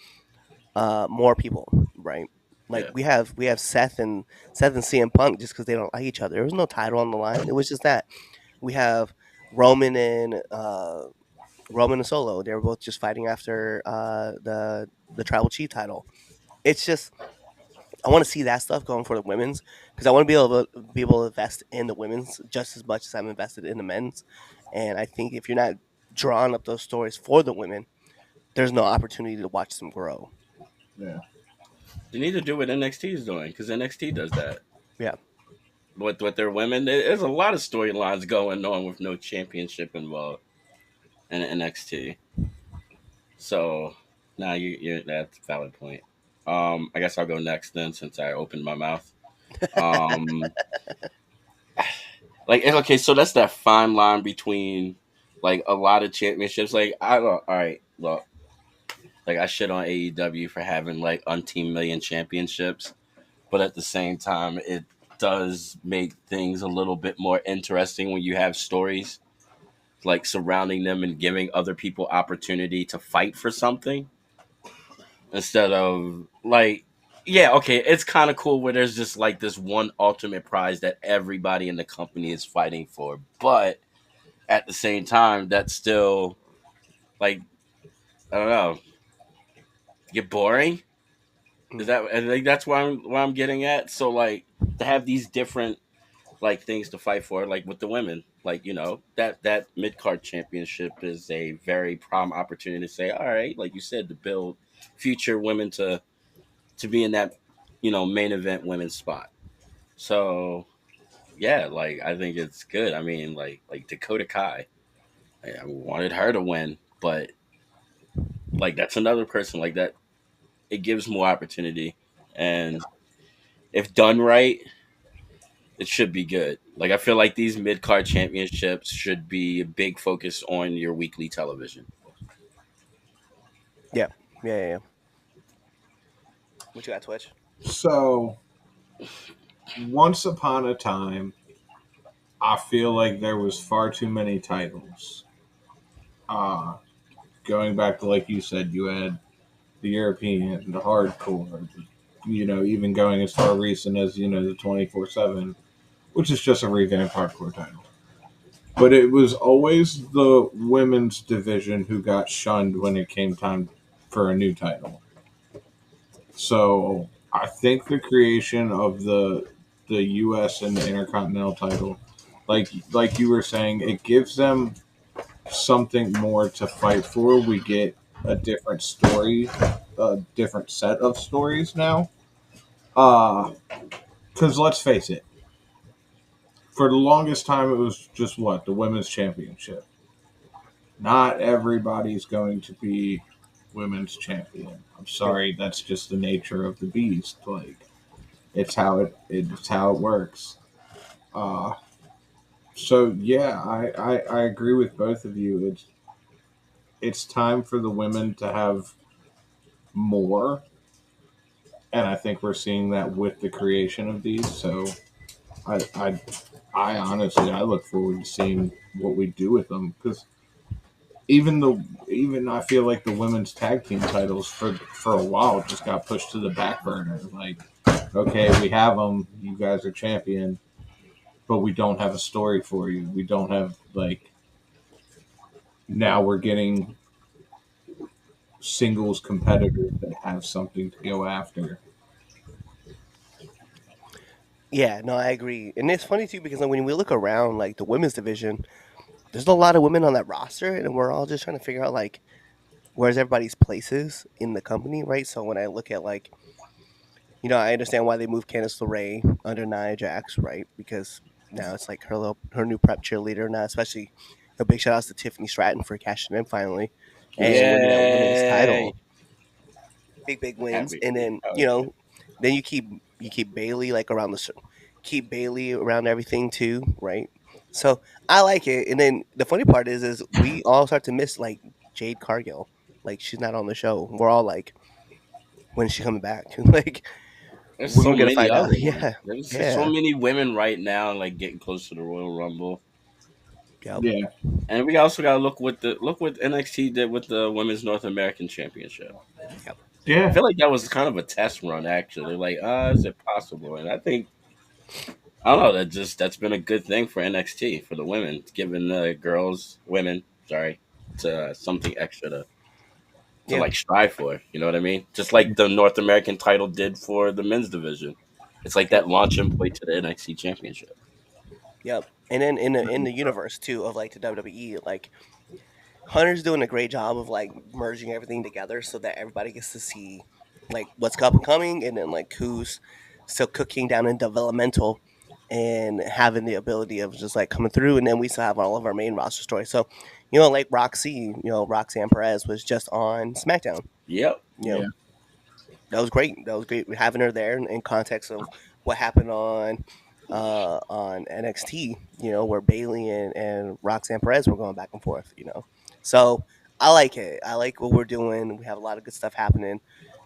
S1: more people, right? Like
S5: Yeah.
S1: we have Seth and CM Punk just because they don't like each other. There was no title on the line. It was just that we have Roman and Solo. They were both just fighting after the Tribal Chief title. It's just I want to see that stuff going for the women's because I want to be able to invest in the women's just as much as I'm invested in the men's. And I think if you're not drawing up those stories for the women, there's no opportunity to watch them grow.
S6: Yeah.
S5: They need to do what NXT is doing because NXT does that.
S1: Yeah,
S5: With their women, there's a lot of storylines going on with no championship involved in NXT. So now that's a valid point. I guess I'll go next then since I opened my mouth. Um, like okay, so that's that fine line between like a lot of championships. Like I don't. All right, look, like I shit on AEW for having like unteam million championships, but at the same time, it does make things a little bit more interesting when you have stories like surrounding them and giving other people opportunity to fight for something instead of like yeah, okay, it's kind of cool where there's just like this one ultimate prize that everybody in the company is fighting for, but at the same time that's still like I don't know, get boring. Is
S1: mm,
S5: that I think that's why I'm getting at. So like to have these different like things to fight for, like with the women, like that mid card championship is a very prime opportunity to say, all right, like you said, to build future women to be in that main event women's spot. So yeah, like I think it's good. I mean, like Dakota Kai, I wanted her to win, but like that's another person like that. It gives more opportunity, and if done right, it should be good. Like I feel like these mid card championships should be a big focus on your weekly television.
S1: yeah, yeah, yeah. What you got, Twitch?
S6: So once upon a time, I feel like there was far too many titles. Uh, Going back to like you said, you had the European, the hardcore, even going as far recent as the 24/7, which is just a revamped hardcore title. But it was always the women's division who got shunned when it came time for a new title. So I think the creation of the U.S. and the Intercontinental title, like you were saying, it gives them something more to fight for. We get a different story, a different set of stories now. Because let's face it, for the longest time it was just what the women's championship. Not everybody's going to be women's champion. I'm sorry, that's just the nature of the beast. Like it's how it works. Uh, so yeah, I agree with both of you. It's time for the women to have more, and I think we're seeing that with the creation of these. So I I, I honestly I look forward to seeing what we do with them because even I feel like the women's tag team titles for a while just got pushed to the back burner. Like, okay, we have them, you guys are champion, but we don't have a story for you. We don't have like now we're getting singles competitors that have something to go after.
S1: Yeah, no, I agree. And it's funny too because like, when we look around like the women's division, there's a lot of women on that roster, and we're all just trying to figure out like where's everybody's places in the company, right? So when I look at like, I understand why they moved Candice LeRae under Nia Jax, right? Because now it's like her new prep cheerleader now, especially a big shout outs to Tiffany Stratton for cashing in finally and winning that women's
S5: Yay!
S1: title. Big wins,
S5: Happy.
S1: and then
S5: Oh yeah.
S1: then you keep Bailey like around keep Bailey around everything too, right? So I like it, and then the funny part is we all start to miss like Jade Cargill, like she's not on the show. We're all like, when is she coming back? Like
S5: There's
S1: when
S5: so
S1: we're gonna
S5: many
S1: find out?
S5: other ones.
S1: Yeah,
S5: There's so
S1: yeah,
S5: many women right now, like getting close to the Royal Rumble.
S1: yep,
S6: Yeah,
S5: And we also gotta look what NXT did with the Women's North American Championship.
S1: yep,
S5: I
S6: yeah,
S5: feel like that was kind of a test run, actually. They're like, is it possible? And I think I don't know. That's been a good thing for NXT for the women, it's giving the women, sorry, to something extra to
S1: yeah,
S5: like strive for. You know what I mean? Just like the North American title did for the men's division. It's like
S1: yep,
S5: that launching point to the NXT Championship.
S1: yep. And then in the universe too of like the WWE, like Hunter's doing a great job of like merging everything together so that everybody gets to see like what's up and coming, and then like who's still cooking down in developmental and having the ability of just like coming through, and then we still have all of our main roster stories. So, like Roxanne Perez was just on SmackDown.
S5: Yep.
S1: You know,
S6: yeah.
S1: that was great. That was great having her there in context of what happened on NXT, where Bailey and Roxanne Perez were going back and forth, So I like it. I like what we're doing. We have a lot of good stuff happening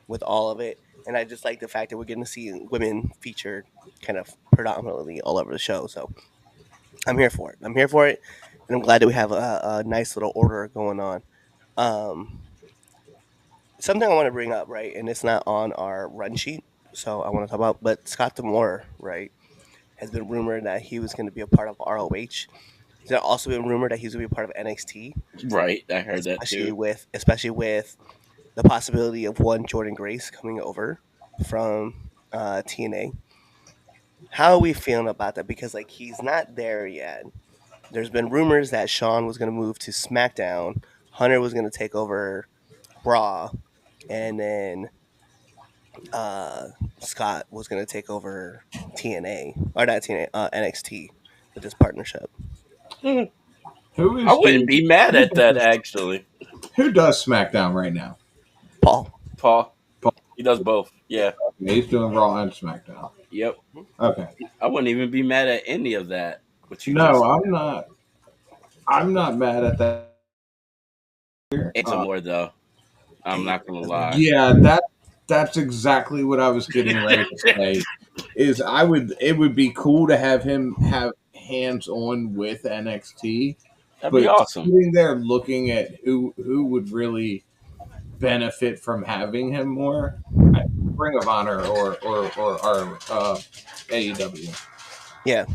S1: with all of it. And I just like the fact that we're getting to see women featured kind of predominantly all over the show. So I'm here for it. I'm here for it. And I'm glad that we have a nice little order going on. Um, Something I want to bring up, right? And it's not on our run sheet. So I want to talk about, but Scott Demore, right, has been rumored that he was going to be a part of ROH. There's also been rumored that he's going to be a part of NXT,
S5: Right. I heard that
S1: especially
S5: too.
S1: with the possibility of one Jordan Grace coming over from TNA. How are we feeling about that? Because like he's not there yet. There's been rumors that Sean was going to move to SmackDown, Hunter was going to take over Raw, and then uh, Scott was going to take over TNA, or not TNA, NXT with this partnership.
S5: Hmm.
S6: Who
S5: I
S6: is
S5: wouldn't
S6: doing?
S5: be mad
S6: Who
S5: at that
S6: does,
S5: actually.
S6: who does SmackDown right now?
S1: Paul.
S5: Paul.
S6: Paul.
S5: He does both. Yeah.
S6: He's doing Raw and SmackDown.
S5: Yep.
S6: Okay.
S5: I wouldn't even be mad at any of that. What you
S6: No,
S5: just
S6: I'm not. I'm not mad at that.
S5: it's
S6: Uh,
S5: more though. I'm
S1: Hey,
S5: not gonna
S1: that's me.
S5: lie.
S6: yeah, that's exactly what I was getting ready to say. Is it would be cool to have him have hands on with NXT,
S5: That'd be
S6: but
S5: awesome.
S6: sitting there looking at who would really benefit from having him more, Ring of Honor or AEW.
S1: Yeah,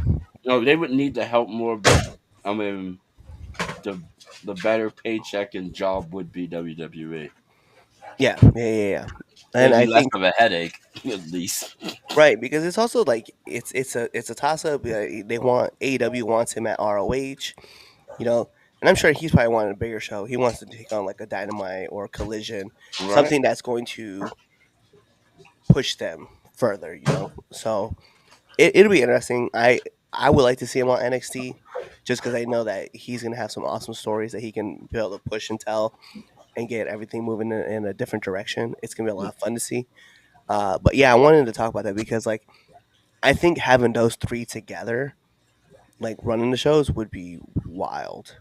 S5: No, they would need to help more, but I mean the the better paycheck and job would be WWE.
S1: yeah. And
S5: It'd be
S1: I
S5: less
S1: think
S5: of a headache, at least.
S1: right because it's also like it's a toss up. They want AEW wants him at ROH, and I'm sure he's probably wanting a bigger show. He wants to take on like a Dynamite or Collision,
S5: Right?
S1: something that's going to push them further. So it'll be interesting. I would like to see him on NXT just because I know that he's gonna have some awesome stories that he can be able to push and tell. and get everything moving in a different direction. It's gonna be a lot of fun to see. But yeah, I wanted to talk about that because like I think having those three together, like running the shows, would be wild.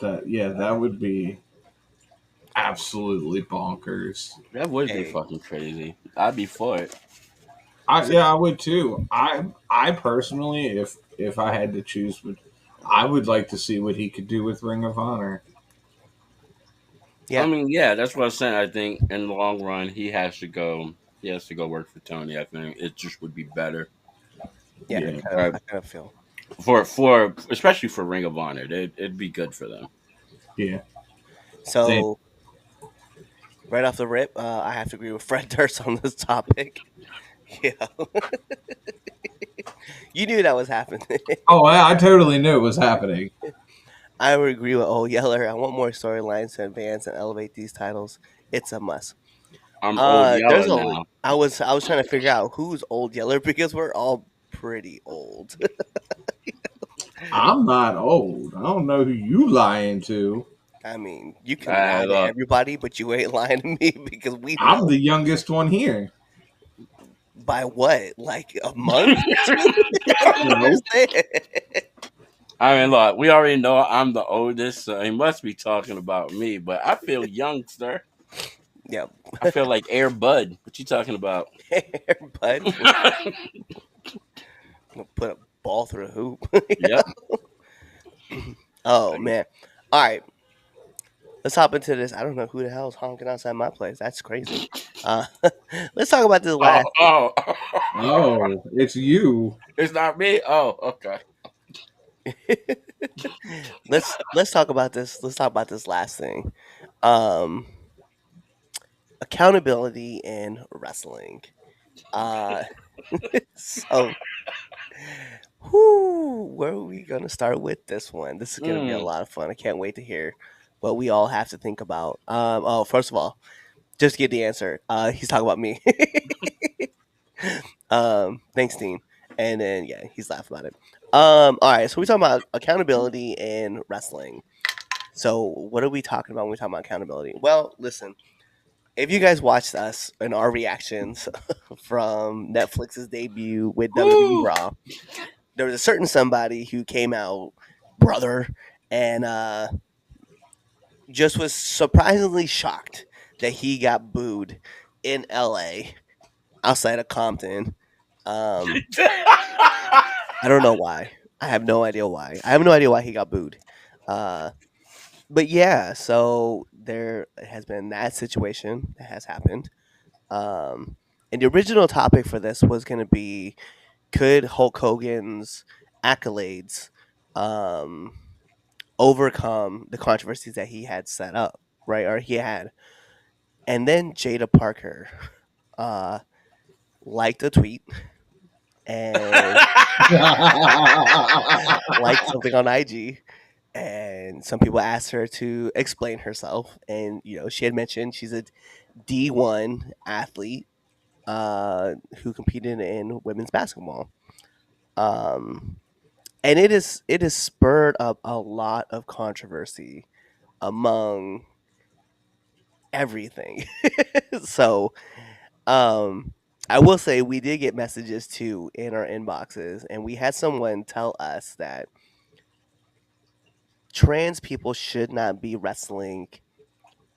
S6: That would be absolutely bonkers.
S5: That would be
S1: Hey,
S5: fucking crazy. I'd be for it.
S1: so,
S6: I would too. I personally, if I had to choose, I would like to see what he could do with Ring of Honor.
S5: I
S1: yeah,
S5: mean, yeah, that's what I'm saying. I think in the long run, he has to go. He has to go work for Tony. I think it just would be better
S1: yeah,
S6: Yeah,
S5: uh,
S1: I kind of feel.
S5: for especially for Ring of Honor. It'd be good for them.
S6: yeah. They,
S1: So right off the rip, I have to agree with Fred Durst on this topic. Yeah, you knew that was happening.
S6: oh, I totally knew it was happening.
S1: I would agree with Old Yeller. I want more storylines to advance and elevate these titles. It's a must.
S5: I'm old
S1: There's
S5: Yeller
S1: a.
S5: now.
S1: I was trying to figure out who's Old Yeller because we're all pretty old.
S6: I'm not old. I don't know who you lying to.
S1: I mean, you can lie to
S5: Look,
S1: everybody, but you ain't lying to me because we
S6: I'm
S1: know
S6: the youngest one here.
S1: by what, like a month or two. I don't
S6: No,
S1: understand.
S5: I mean, look, we already know I'm the oldest, so he must be talking about me. But I feel young, sir.
S1: Yeah,
S5: I feel like Air Bud. What you talking about?
S1: bud, we'll put a ball through a hoop.
S5: Yep.
S1: Oh man! All right, let's hop into this. I don't know who the hell is honking outside my place. That's crazy. Uh, let's talk about this
S5: Oh,
S1: last.
S5: oh,
S6: oh, it's you.
S5: it's not me. Oh, okay.
S1: Let's talk about this. Let's talk about this last thing. Um, accountability in wrestling. Uh, so, where are we gonna start with this one? This is gonna be a
S5: Mm.
S1: lot of fun. I can't wait to hear what we all have to think about. Oh, first of all, just to get the answer. He's talking about me. Thanks, Dean. And then yeah, he's laughing about it. All right, so we're talking about accountability in wrestling. So what are we talking about when we talk about accountability? Well, listen, if you guys watched us and our reactions from Netflix's debut with WWE
S5: Woo.
S1: Raw, there was a certain somebody who came out, brother, and just was surprisingly shocked that he got booed in LA outside of Compton. I don't know why. I have no idea why. I have no idea why he got booed. Uh, but yeah, so there has been that situation that has happened. And the original topic for this was going to be, could Hulk Hogan's accolades um, overcome the controversies that he had set up, right? Or he had. And then Jada Parker uh, liked a tweet and liked something on IG. And some people asked her to explain herself. And, she had mentioned she's a D1 athlete who competed in women's basketball. Um, and it has spurred up a lot of controversy among everything. So I will say we did get messages too in our inboxes, and we had someone tell us that trans people should not be wrestling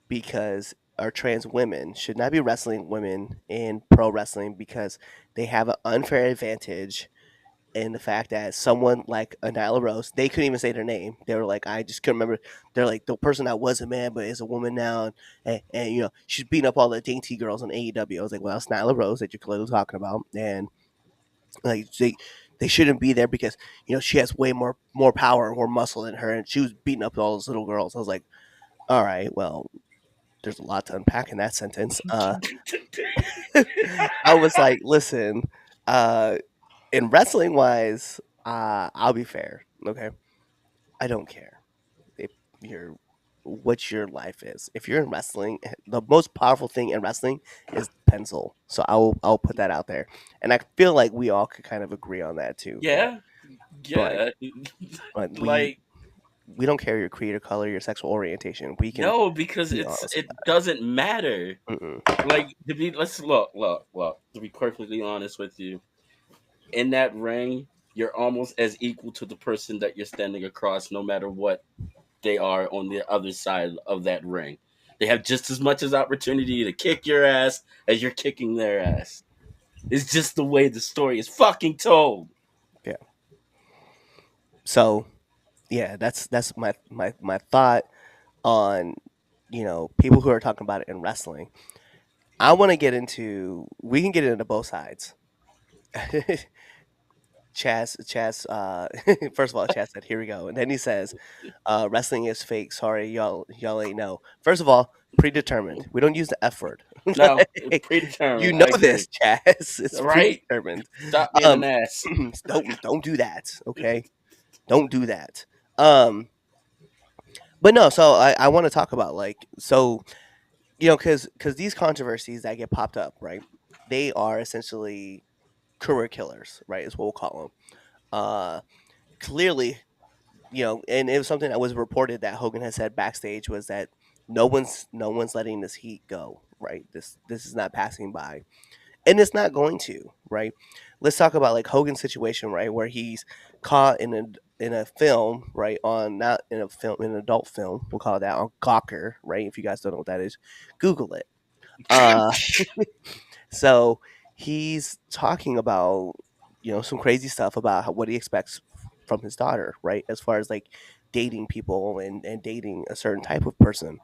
S1: because or trans women should not be wrestling women in pro wrestling because they have an unfair advantage in the fact that someone like a Nyla Rose, they couldn't even say their name. They were like, I just couldn't remember. They're like, the person that was a man but is a woman now, and she's beating up all the dainty girls on AEW. I was like, well, it's Nyla Rose that you're clearly talking about, and like they shouldn't be there because she has way more power and more muscle than her, and she was beating up all those little girls. I was like, all right, well, there's a lot to unpack in that sentence. I was like, listen, in wrestling wise, I'll be fair. Okay, I don't care if you're what your life is. If you're in wrestling, the most powerful thing in wrestling is pencil. So I'll put that out there, and I feel like we all could kind of agree on that too.
S5: Yeah.
S1: But
S5: Yeah.
S1: but we
S5: Like
S1: we don't care your creed or color, your sexual orientation. We can
S5: No, because
S1: be honest
S5: it
S1: about
S5: doesn't matter.
S1: it. Mm-mm.
S5: Like to be let's look. To be perfectly honest with you, in that ring, you're almost as equal to the person that you're standing across, no matter what they are on the other side of that ring. They have just as much as opportunity to kick your ass as you're kicking their ass. It's just the way the story is fucking told.
S1: Yeah. So yeah, that's my thought on people who are talking about it in wrestling. I want to get into. We can get into both sides. Chaz. First of all, Chaz said, "Here we go," and then he says, "Wrestling is fake. Sorry, y'all ain't know." First of all, predetermined. We don't use the F word.
S5: No,
S1: Like, you
S5: predetermined.
S1: know
S5: I
S1: this,
S5: agree.
S1: Chaz. It's
S5: Right?
S1: predetermined.
S5: Stop being
S1: Um,
S5: an ass.
S1: don't do that. Okay, don't do that. But no. So I want to talk about because these controversies that get popped up, right? They are essentially career killers, right? Is what we'll call them. Clearly, and it was something that was reported that Hogan had said backstage was that no one's letting this heat go, right? This is not passing by, and it's not going to, right? Let's talk about like Hogan's situation, right, where he's caught in a film, right, on not in a film, in an adult film, we'll call it that, on Gawker, right? If you guys don't know what that is, Google it. Uh, so he's talking about some crazy stuff about what he expects from his daughter, right? As far as like dating people and dating a certain type of person.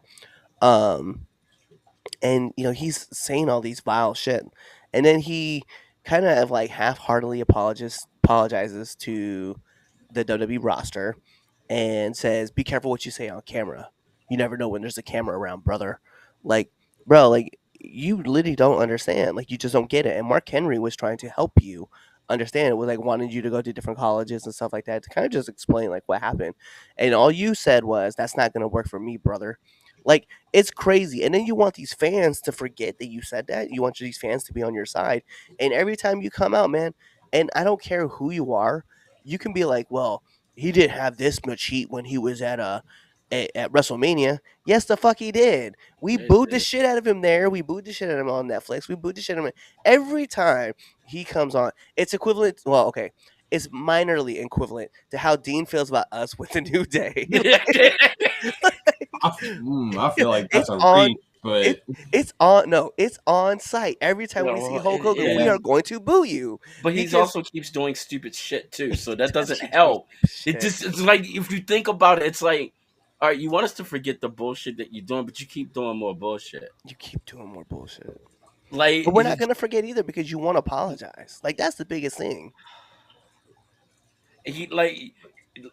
S1: Um, and he's saying all these vile shit, and then he kind of like half-heartedly apologizes to the WWE roster and says, "Be careful what you say on camera. You never know when there's a camera around, brother." Like, bro, like you literally don't understand. Like, you just don't get it. And Mark Henry was trying to help you understand. It was like wanting you to go to different colleges and stuff like that to kind of just explain like what happened. And all you said was, "That's not going to work for me, brother." Like, it's crazy. And then you want these fans to forget that you said that. You want these fans to be on your side. And every time you come out, man, and I don't care who you are, you can be like, well, he didn't have this much heat when he was at WrestleMania. Yes, the fuck he did. We
S5: It
S1: booed the
S5: did.
S1: shit out of him there. We booed the shit out of him on Netflix. We booed the shit out of him every time he comes on. It's equivalent. Well, okay, it's minorly equivalent to how Dean feels about us with the New Day.
S6: I feel like that's
S1: It's
S6: a
S1: on.
S6: reach, but
S1: It's on. No, it's on site. Every time
S5: No,
S1: we see
S5: well,
S1: Hulk
S5: it
S1: Hogan, we
S5: is.
S1: are going to boo you
S5: But he's
S1: because
S5: also keeps doing stupid shit too, so that
S1: just
S5: doesn't
S1: keep doing
S5: help.
S1: stupid shit.
S5: It's like if you think about it, it's like, all right, you want us to forget the bullshit that you're doing, but you keep doing more bullshit.
S1: You keep doing more bullshit.
S5: Like
S1: But we're not gonna forget either because you want to apologize. Like, that's the biggest thing.
S5: he like,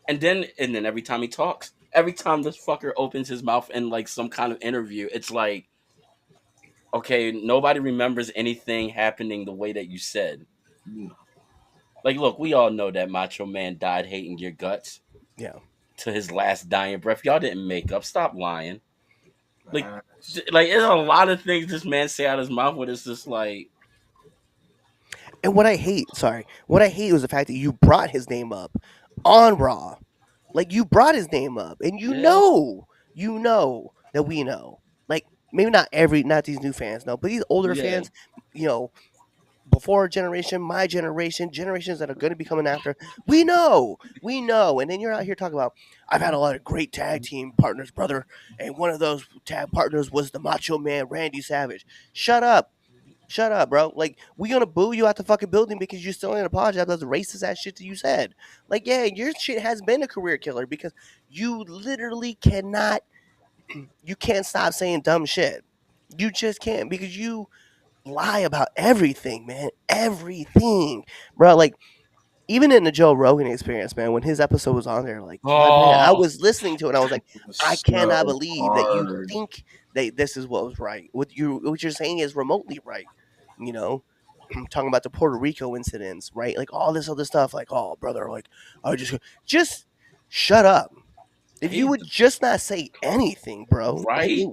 S5: and then every time he talks, every time this fucker opens his mouth in like some kind of interview, it's like, okay, nobody remembers anything happening the way that you said. Like, look, we all know that Macho Man died hating your guts
S1: Yeah.
S5: to his last dying breath. Y'all didn't make up. Stop lying. Like,
S6: facts.
S5: like there's a lot of things this man say out his mouth where it's just like,
S1: And what I hate was the fact that you brought his name up on Raw. Like, you brought his name up, and
S5: yeah,
S1: you know that we know. Like, maybe not these new fans know, but these older
S5: yeah,
S1: fans, you know, before generation, my generation, generations that are going to be coming after. We know. And then you're out here talking about, I've had a lot of great tag team partners, brother, and one of those tag partners was the Macho Man, Randy Savage. Shut up, bro. Like, we gonna boo you out the fucking building because you still ain't apologize about the racist ass shit that you said. Like, yeah, your shit has been a career killer because you literally cannot, you can't stop saying dumb shit. You just can't because you lie about everything, man. Everything, bro. Like, even in the Joe Rogan experience, man, when his episode was on there, like, man, I
S5: oh,
S1: was listening to it. And I was like,
S6: It was
S1: I cannot
S6: so
S1: believe that you
S6: hard.
S1: think that this is what was right. What you're saying is remotely right. You know, talking about the Puerto Rico incidents, right? Like all this other stuff. Like, oh, brother, like I just shut up. If you
S5: he
S1: would just not say anything, bro, like
S5: right.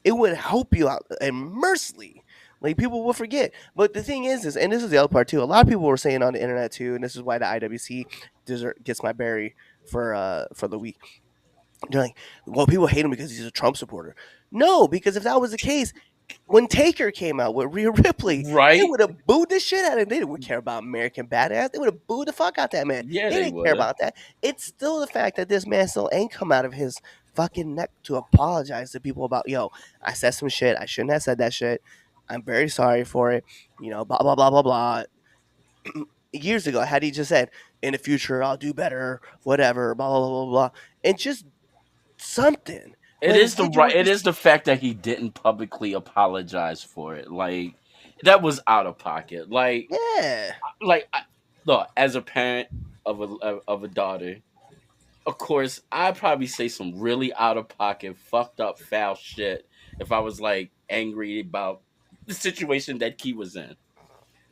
S1: it would help you out immensely. Like, people will forget. But the thing is, and this is the other part too. A lot of people were saying on the internet too, and this is why the IWC gets my berry for the week. They're like, well, people hate him because he's a Trump supporter. No, because if that was the case, when Taker came out with Rhea Ripley, they
S5: Right?
S1: would have booed the shit out of him. They didn't care about American Badass. They would have booed the fuck out that man.
S5: Yeah,
S1: They
S5: they
S1: didn't care
S5: would have.
S1: about that. It's still the fact that this man still ain't come out of his fucking neck to apologize to people about, yo, I said some shit. I shouldn't have said that shit. I'm very sorry for it. Blah, blah, blah, blah, blah. Years ago, had he just said, in the future, I'll do better, whatever, blah, blah, blah, blah, blah. And just something.
S5: It
S1: But
S5: is the
S1: instead, you
S5: right.
S1: were
S5: It
S1: just,
S5: is the fact that he didn't publicly apologize for it. Like that was out of pocket.
S1: yeah.
S5: Look, as a parent of a daughter, of course, I'd probably say some really out of pocket, fucked up, foul shit if I was like angry about the situation that Key was in.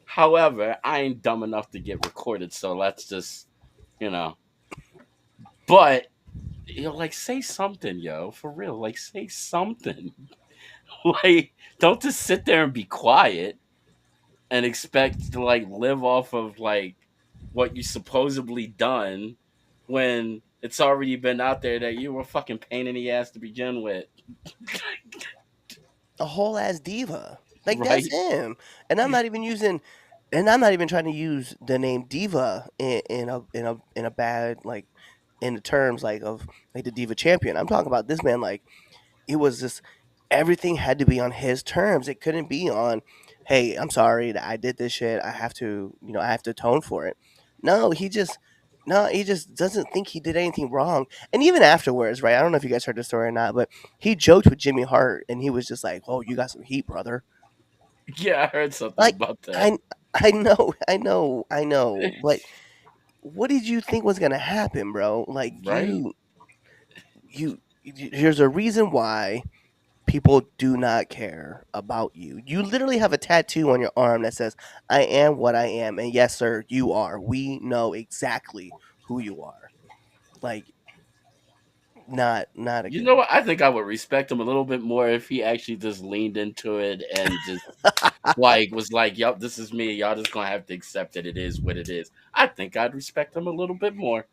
S5: However, I ain't dumb enough to get recorded, so let's just, you know. But like say something, yo, for real. Like say something. Like, don't just sit there and be quiet and expect to like live off of like what you supposedly done when it's already been out there that you were a fucking pain in the ass to begin with.
S1: A whole ass diva. Like that's
S5: Right?
S1: him. And I'm not even using and I'm not even trying to use the name diva in a bad like in the terms like of like the diva champion. I'm talking about this man like it was just everything had to be on his terms. It couldn't be on, hey, I'm sorry that I did this shit. I have to, I have to atone for it. No, he just doesn't think he did anything wrong. And even afterwards, right? I don't know if you guys heard the story or not, but he joked with Jimmy Hart and he was just like, "Oh, you got some heat, brother."
S5: Yeah, I heard something
S1: Like
S5: about that.
S1: I know, but what did you think was gonna happen, bro? Like
S5: Right?
S1: there's a reason why people do not care about you. You literally have a tattoo on your arm that says, "I am what I am," and yes, sir, you are. We know exactly who you are. Like, not a
S5: You
S1: good
S5: know what? I think I would respect him a little bit more if he actually just leaned into it and just like was like, "Yup, this is me. Y'all just gonna have to accept that it is what it is." I think I'd respect him a little bit more.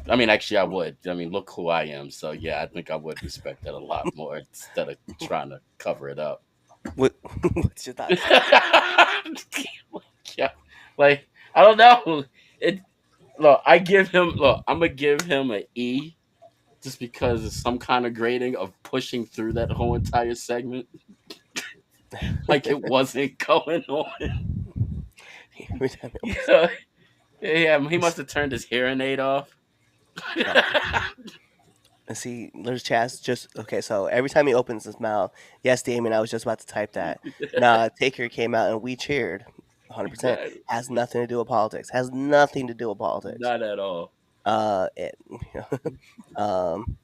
S5: I mean, actually, I would. I mean, look who I am. So yeah, I think I would respect that a lot more instead of trying to cover it up.
S1: what, what's your thoughts?
S5: Yeah, like I don't know. It look, I give him look. I'm gonna give him an E just because it's some kind of grading of pushing through that whole entire segment. Like it wasn't going on.
S1: Every time it opens
S5: Yeah, yeah. He must have turned his hearing aid off.
S1: and see, there's Chaz just okay. So every time he opens his mouth, yes, Damien, I was just about to type that. Nah, Taker came out and we cheered. 100% has nothing to do with politics. Has nothing to do with politics.
S5: Not at all.
S1: It, um,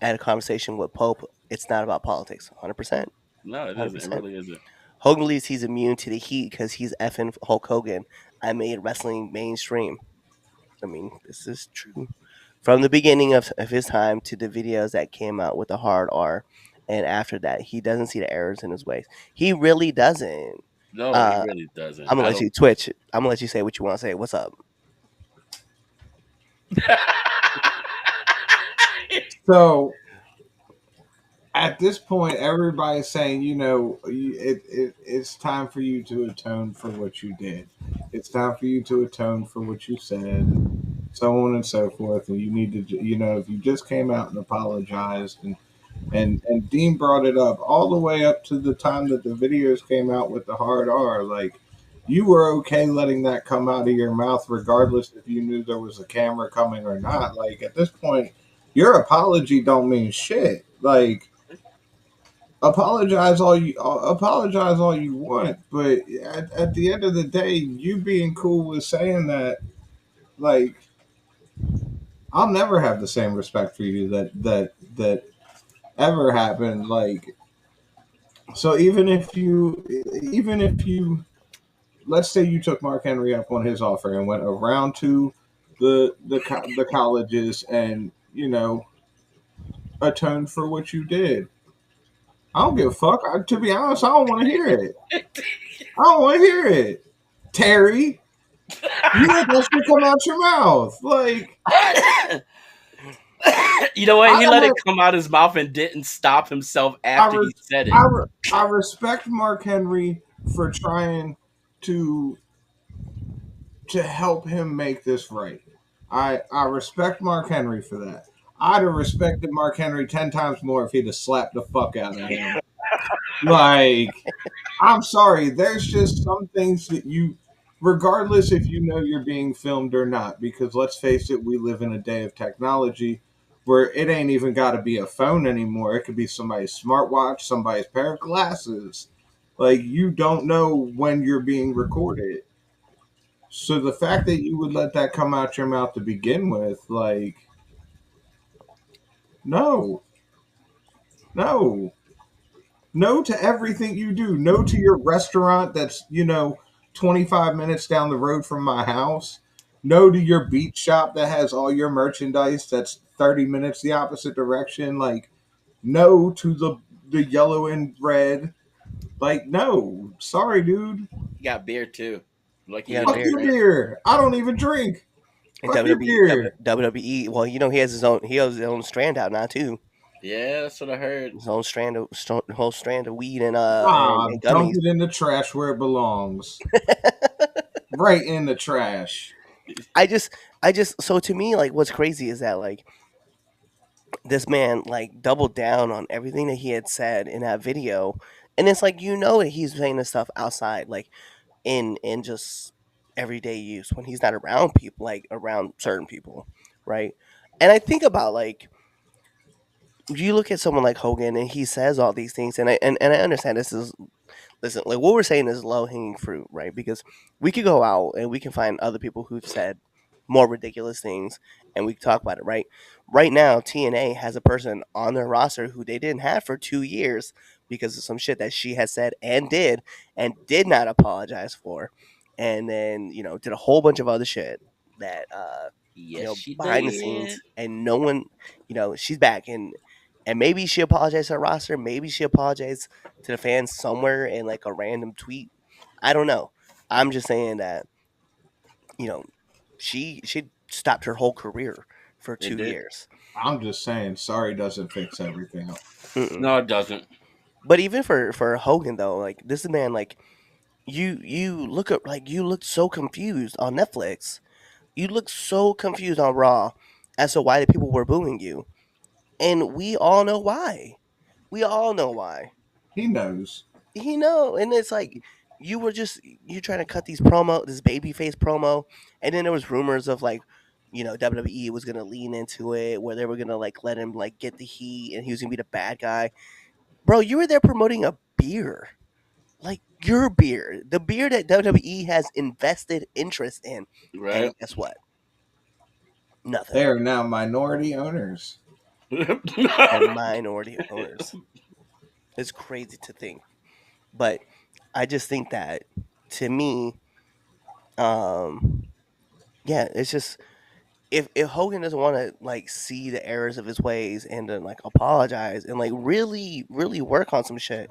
S1: I had a conversation with Pope. It's not about politics. 100%.
S5: No, it isn't. It
S1: 100%.
S5: really isn't.
S1: Hogan believes he's immune to the heat because he's effing Hulk Hogan. I made wrestling mainstream. I mean, this is true. From the beginning of his time to the videos that came out with the hard R, and after that, he doesn't see the errors in his ways. He really doesn't.
S5: No, he
S1: Uh,
S5: really doesn't.
S1: I'm gonna
S5: I
S1: let
S5: don't.
S1: you twitch. I'm gonna let you say what you want to say. What's up?
S6: So at this point, everybody's saying, it's time for you to atone for what you did. It's time for you to atone for what you said, and so on and so forth. And you need to, if you just came out and apologized, and Dean brought it up all the way up to the time that the videos came out with the hard R, like. You were okay letting that come out of your mouth, regardless if you knew there was a camera coming or not. Like at this point, your apology don't mean shit. Like apologize all you want, but at the end of the day, you being cool with saying that, like, I'll never have the same respect for you that ever happened. Like, so even if you let's say you took Mark Henry up on his offer and went around to the colleges and atoned for what you did. I don't give a fuck. To be honest, I don't want to hear it. I don't want to hear it. Terry, you let that shit come out your mouth. Like,
S5: You know what?
S6: I
S5: He let it
S6: have,
S5: come out his mouth and didn't stop himself
S6: I,
S5: after he
S6: res-
S5: said it.
S6: I respect Mark Henry for trying to to help him make this right. I respect Mark Henry for that. I'd have respected Mark Henry 10 times more if he'd have slapped the fuck out of him. Like, I'm sorry, there's just some things that you, regardless if you know you're being filmed or not, because let's face it, we live in a day of technology where it ain't even got to be a phone anymore. It could be somebody's smartwatch, somebody's pair of glasses. Like, you don't know when you're being recorded. So the fact that you would let that come out your mouth to begin with, like, no, no, no to everything you do. No to your restaurant that's, 25 minutes down the road from my house. No to your beach shop that has all your merchandise that's 30 minutes the opposite direction. Like, no to the yellow and red. Like, no. Sorry, dude.
S5: He got beer too. Like
S1: He
S5: he
S1: got a
S5: didn't
S6: Fuck
S5: even
S1: beer.
S6: your
S5: drink.
S6: beer. I don't even drink.
S1: And
S6: Fuck your beer.
S1: WWE. Well, he has his own. He has his own strand out now too.
S5: Yeah, that's what I heard.
S1: His own whole strand of weed and
S6: Ah,
S1: and
S6: dump
S1: gummies.
S6: it in the trash where it belongs. Right in the trash.
S1: So to me, like, what's crazy is that, like, this man, like, doubled down on everything that he had said in that video, and it's like, that he's saying this stuff outside, like, in just everyday use when he's not around people, like around certain people, right? And I think about, like, you look at someone like Hogan and he says all these things, and I understand this is, listen, like, what we're saying is low hanging fruit, right? Because we could go out and we can find other people who've said more ridiculous things, and we can talk about it, right? Right now, TNA has a person on their roster who they didn't have for 2 years because of some shit that she has said and did not apologize for, and then did a whole bunch of other shit that
S5: Yes, she
S1: behind the
S5: did.
S1: scenes, and no one, she's back, and maybe she apologized to her roster, maybe she apologized to the fans somewhere in, like, a random tweet. I don't know. I'm just saying that you know she stopped her whole career for
S5: It
S1: two
S5: did.
S1: years.
S6: I'm just saying, sorry doesn't fix everything.
S1: Mm-mm.
S5: No, it doesn't.
S1: But even for Hogan though, like, this is, man, like, you look so confused on Netflix. You look so confused on Raw as to why the people were booing you, and we all know why. We all know why.
S6: He knows.
S1: And it's like, you trying to cut this babyface promo, and then there was rumors of, like, WWE was gonna lean into it, where they were gonna, like, let him, like, get the heat, and he was gonna be the bad guy. Bro, you were there promoting a beer, like your beer, the beer that WWE has invested interest in,
S5: Right?
S1: and guess what? Nothing.
S6: They are now minority owners.
S1: They're minority owners. It's crazy to think, but I just think that, to me, um, yeah, it's just, if Hogan doesn't want to, like, see the errors of his ways and then, like, apologize and, like, really really work on some shit,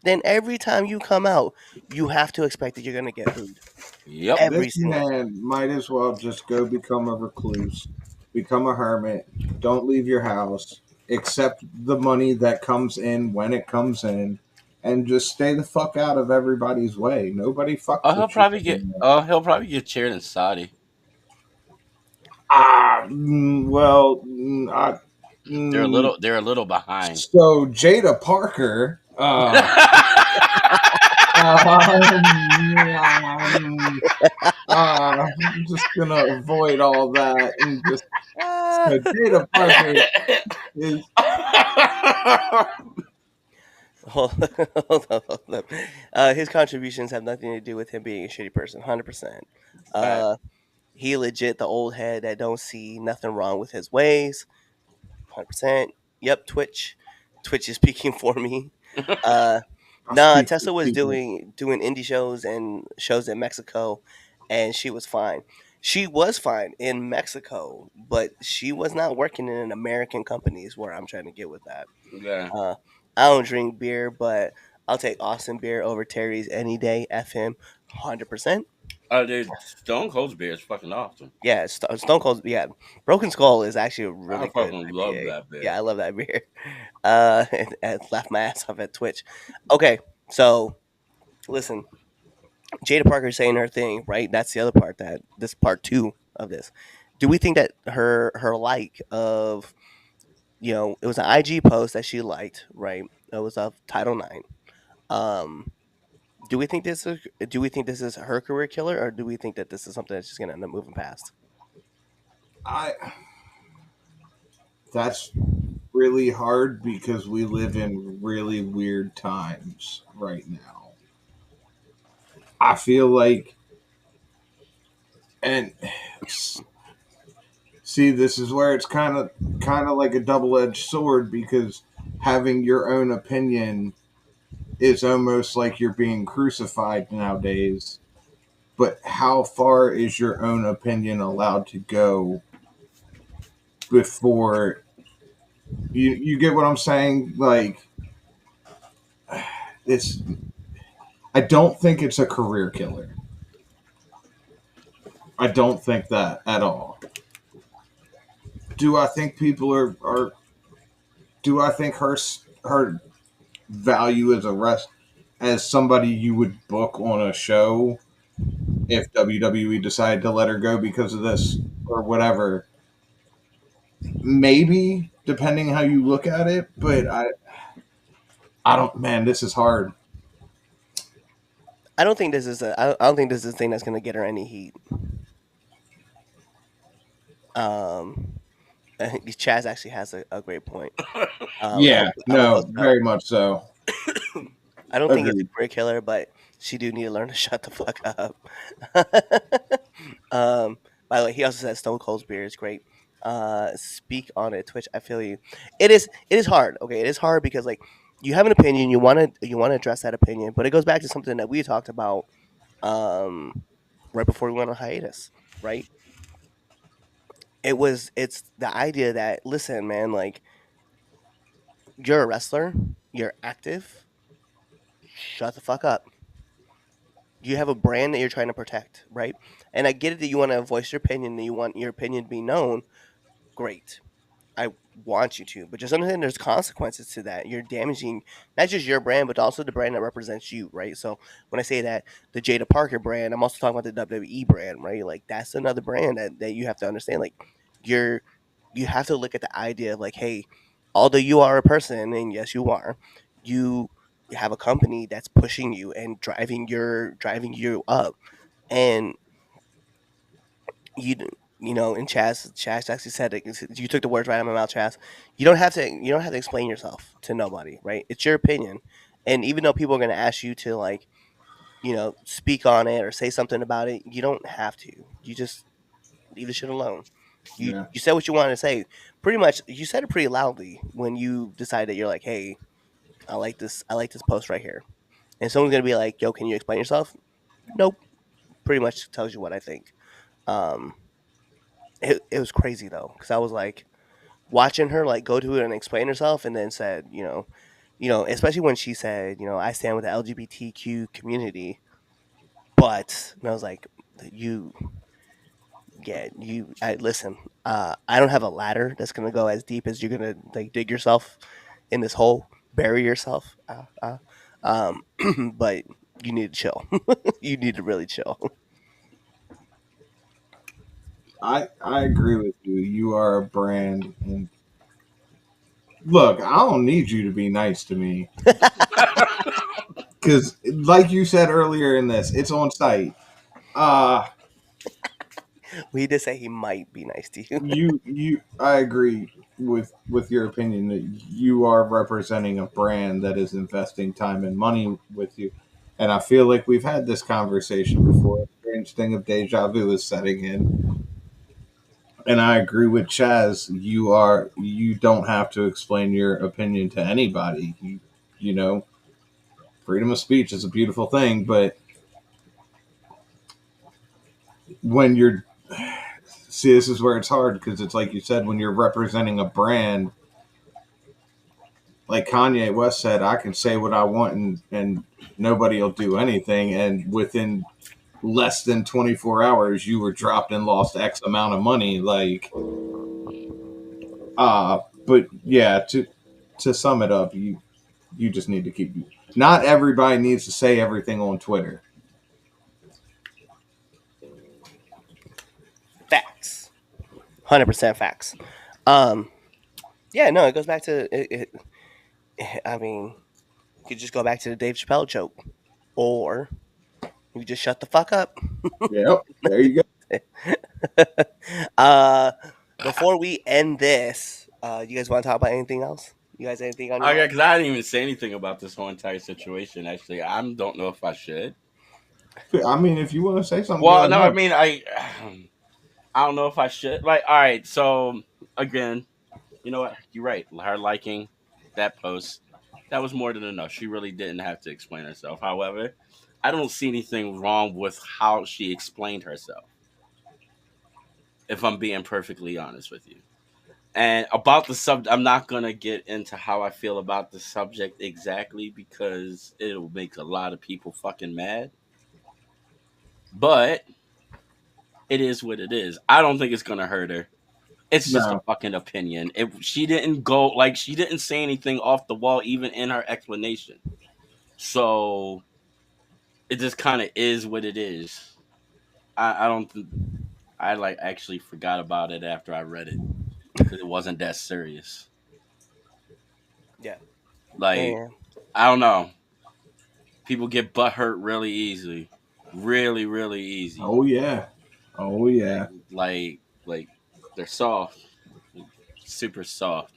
S1: then every time you come out, you have to expect that you're gonna get booed
S5: Yep.
S6: This
S1: every single time.
S6: man might as well just go become a recluse, become a hermit, don't leave your house, accept the money that comes in when it comes in, and just stay the fuck out of everybody's way. Nobody fucks
S5: Oh, he'll
S6: with you
S5: probably get.
S6: anymore.
S5: Oh, he'll probably get cheered in Saudi.
S6: Well,
S5: They're a
S6: mm,
S5: little. They're a little behind.
S6: so Jada Parker, um, I'm just gonna avoid all that and just,
S1: Ah.
S6: so Jada Parker is,
S1: Hold hold on. His contributions have nothing to do with him being a shitty person. 100%.
S5: Fact.
S1: He legit the old head that don't see nothing wrong with his ways. 100%. Yep, Twitch is speaking for me. Uh,
S6: I
S1: nah,
S6: speak for
S1: Tessa was
S6: people.
S1: doing indie shows and shows in Mexico, and she was fine. She was fine in Mexico, but she was not working in an American company. Is where I'm trying to get with that.
S5: Yeah.
S1: Uh, I don't drink beer, but I'll take Austin beer over Terry's any day. F him, 100%.
S5: Dude, Stone Cold's beer is fucking awesome.
S1: Yeah, Stone Cold. Yeah, Broken Skull is actually a
S5: I
S1: really good
S5: fucking love
S1: IPA.
S5: that beer.
S1: Yeah, I love that beer. And laugh my ass off at Twitch. Okay, so listen, Jada Parker saying her thing, right? That's the other part. That this part two of this. Do we think that her like of it was an IG post that she liked, right? It was of Title IX. Um, do we think this is her career killer, or do we think that this is something that's just gonna end up moving past?
S6: I That's really hard because we live in really weird times right now. I feel like, and see, this is where it's kind of like a double-edged sword, because having your own opinion is almost like you're being crucified nowadays. But how far is your own opinion allowed to go before you get what I'm saying? Like, it's I don't think it's a career killer. I don't think that at all. Do I think people are do I think her value as a as somebody you would book on a show if WWE decided to let her go because of this or whatever? Maybe, depending how you look at it, but I don't, man, this is hard.
S1: I don't think this is I don't think this is a thing that's gonna get her any heat. Um, I think Chaz actually has a great point.
S6: Yeah, no,
S1: Also,
S6: very much so.
S1: I don't think it's a
S6: Agreed.
S1: career killer, but she do need to learn to shut the fuck up. By the way, he also said Stone Cold's beer is great. Speak on it, Twitch. I feel you. It is hard. Okay, it is hard because like you have an opinion, you want to address that opinion, but it goes back to something that we talked about um right before we went on hiatus, right? It's the idea that listen, man, like you're a wrestler, you're active, shut the fuck up. You have a brand that you're trying to protect, right? And I get it that you want to voice your opinion and you want your opinion to be known. Great. I want you to, but just understand there's consequences to that. You're damaging not just your brand, but also the brand that represents you, right? So when I say that the Jada Parker brand, I'm also talking about the WWE brand, right? Like that's another brand that you have to understand. Like you're you have to look at the idea of like, hey, although you are a person, and yes, you are, you have a company that's pushing you and driving you up, and you and Chaz actually said it. You took the words right out of my mouth, Chaz. You don't have to explain yourself to nobody, right? It's your opinion, and even though people are going to ask you to like speak on it or say something about it, you don't have to. You just leave the shit alone. You
S6: Yeah.
S1: you said what you wanted to say. Pretty much, you said it pretty loudly when you decided you're like, hey, I like this. I like this post right here, and someone's gonna be like, yo, can you explain yourself? Nope. Pretty much tells you what I think. Um, it was crazy though, because I was like watching her like go to it and explain herself, and then said, especially when she said, I stand with the LGBTQ community, but and I was like, you, yeah, I listen. I don't have a ladder that's gonna go as deep as you're gonna like dig yourself in this hole, bury yourself. But you need to chill. You need to really chill.
S6: I agree with you. You are a brand, and look, I don't need you to be nice to me because, like you said earlier in this, it's on site. Uh
S1: We did say he might be nice to you.
S6: I agree with your opinion that you are representing a brand that is investing time and money with you, and I feel like we've had this conversation before. A strange thing of deja vu is setting in. And I agree with Chaz. You don't have to explain your opinion to anybody. You know, freedom of speech is a beautiful thing, but when you're see, this is where it's hard because it's like you said, when you're representing a brand, like Kanye West said, I can say what I want and nobody will do anything. And within less than 24 hours, you were dropped and lost X amount of money. Like, but yeah, to sum it up, you just need to keep. Not everybody needs to say everything on Twitter.
S1: Facts. 100% facts. Yeah, no, it goes back to I mean, you could just go back to the Dave Chappelle joke, or you just shut the fuck up.
S6: Yep, there you go.
S1: uh, before we end this, you guys want to talk about anything else? You guys, anything on your mind?
S5: Because I didn't even say anything about this whole entire situation. Actually, I don't know if I should.
S6: I mean, if you want to say something, go
S5: Well, no, I
S6: ahead.
S5: mean, I don't know if I should. Like, all right, so again, you know what? You're right. Her liking that post, that was more than enough. She really didn't have to explain herself. However, I don't see anything wrong with how she explained herself. If I'm being perfectly honest with you. And about the subject, I'm not gonna get into how I feel about the subject exactly because it'll make a lot of people fucking mad. But it is what it is. I don't think it's gonna hurt her. It's just a
S6: No,
S5: fucking opinion. If she didn't go like she didn't say anything off the wall, even in her explanation. So it just kind of is what it is. I don't. I like actually forgot about it after I read it because it wasn't that serious.
S1: Yeah,
S5: Like
S1: yeah,
S5: I don't know. People get butt hurt really easily, really, really easy.
S6: oh yeah, oh yeah.
S5: Like they're soft, super soft.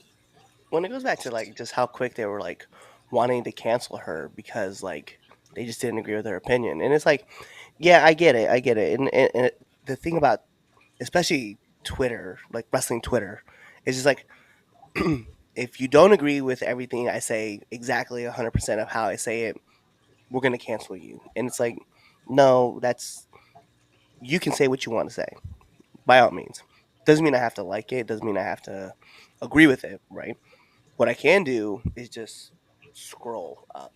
S1: when it goes back to like just how quick they were like wanting to cancel her because like they just didn't agree with her opinion, and it's like, yeah, I get it, and the thing about especially Twitter, like wrestling Twitter, is just like if you don't agree with everything I say exactly 100% of how I say it, we're gonna cancel you, and it's like, no, that's you can say what you want to say by all means. Doesn't mean I have to like it. Doesn't mean I have to agree with it, right? What I can do is just scroll up.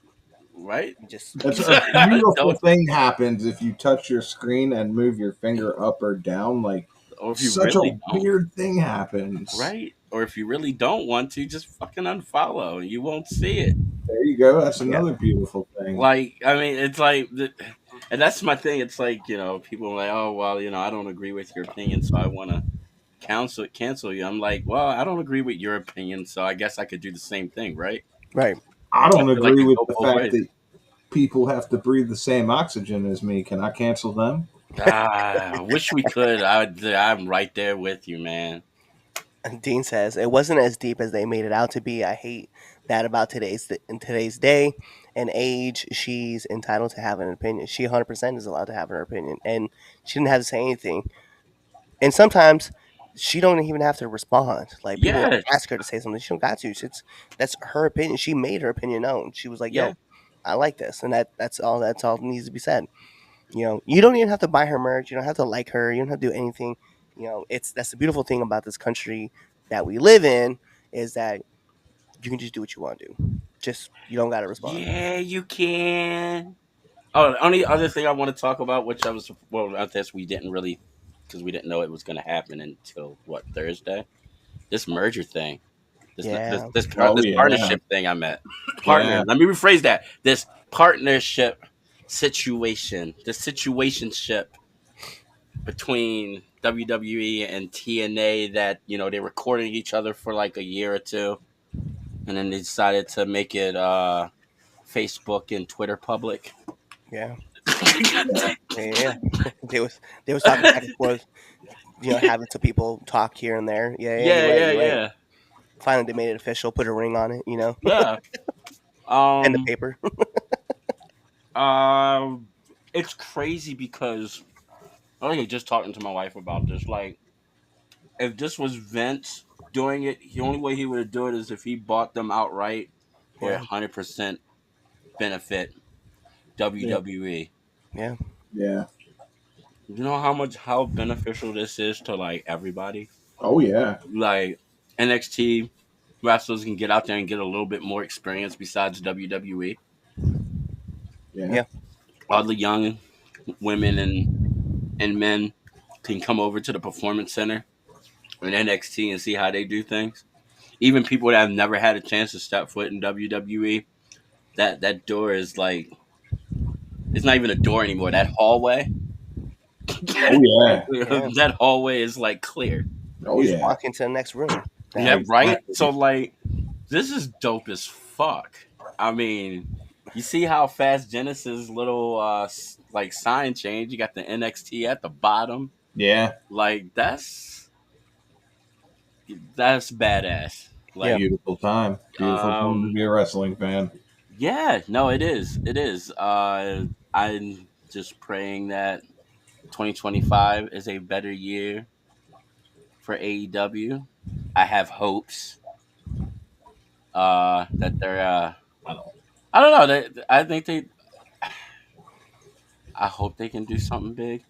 S5: Right?
S1: Just
S6: That's a beautiful
S5: Don't,
S6: thing happens if you touch your screen and move your finger up or down. Like,
S5: or if you
S6: such a
S5: really don't,
S6: weird thing happens.
S5: right? Or if you really don't want to, just fucking unfollow and you won't see it.
S6: There you go. That's
S1: yeah,
S6: another beautiful thing.
S5: Like, I mean, it's like, and that's my thing. It's like, people are like, oh, well, I don't agree with your opinion, so I want to cancel you. I'm like, well, I don't agree with your opinion, so I guess I could do the same thing, right?
S1: right.
S6: I
S5: I
S6: don't
S5: feel like
S6: agree
S5: it
S6: with
S5: go
S6: the
S5: both
S6: fact
S5: ways.
S6: that people have to breathe the same oxygen as me. Can I cancel them?
S5: I wish we could. I'm right there with you, man.
S1: And Dean says it wasn't as deep as they made it out to be. I hate that about in today's day and age. She's entitled to have an opinion. She 100% is allowed to have her opinion, and she didn't have to say anything. And sometimes she don't even have to respond. Like people
S5: Yes,
S1: ask her to say something, she don't got to. It's that's her opinion. She made her opinion known. She was like,
S5: yeah,
S1: "Yo, I like this," and that's all. That's all that needs to be said. You don't even have to buy her merch. You don't have to like her. You don't have to do anything. It's that's the beautiful thing about this country that we live in is that you can just do what you want to do. Just you don't got to respond.
S5: yeah, you can. Oh, the only other thing I want to talk about, which I guess we didn't really, because we didn't know it was going to happen until what Thursday. This merger thing,
S1: Yeah,
S6: Oh
S5: this
S6: yeah,
S5: partnership thing I met. Partner.
S6: yeah,
S5: Let me rephrase that. This partnership situation, the situationship between WWE and TNA that they were courting each other for like a year or two, and then they decided to make it Facebook and Twitter public.
S1: yeah,
S6: yeah.
S1: yeah. They was talking back and forth. Having some people talk here and there. Yeah, yeah. You're
S5: Yeah,
S1: right.
S5: yeah,
S1: You're right.
S5: yeah,
S1: Finally, they made it official. Put a ring on it.
S5: yeah.
S1: Pen to
S5: Um,
S1: paper.
S5: um, it's crazy because I was just talking to my wife about this. Like, if this was Vince doing it, the only way he would do it is if he bought them outright for
S1: Yeah,
S5: 100% benefit
S6: Yeah.
S5: WWE.
S1: yeah,
S6: Yeah.
S5: You know how beneficial this is to like everybody.
S6: Oh yeah.
S5: Like NXT wrestlers can get out there and get a little bit more experience besides WWE.
S6: Yeah.
S1: yeah.
S5: All the young women and men can come over to the performance center in NXT and see how they do things. Even people that have never had a chance to step foot in WWE, that door is like it's not even a door anymore. That hallway,
S6: Oh yeah.
S1: Yeah.
S5: that hallway is like clear.
S6: Oh
S1: You just
S6: yeah.
S1: walk into the next room.
S5: Yeah,
S1: Now.
S5: right.
S6: Exactly.
S5: So like, this is dope as fuck. I mean, you see how fast Genesis little like sign change. You got the NXT at the bottom.
S6: Yeah.
S5: Like that's badass.
S1: Yeah.
S5: Like
S6: Beautiful time. Beautiful time to
S5: um
S6: be a wrestling fan.
S5: yeah, no, it is. It is. I'm just praying that 2025 is a better year for AEW. I have hopes that they're I don't know. I think they. I hope they can do something big.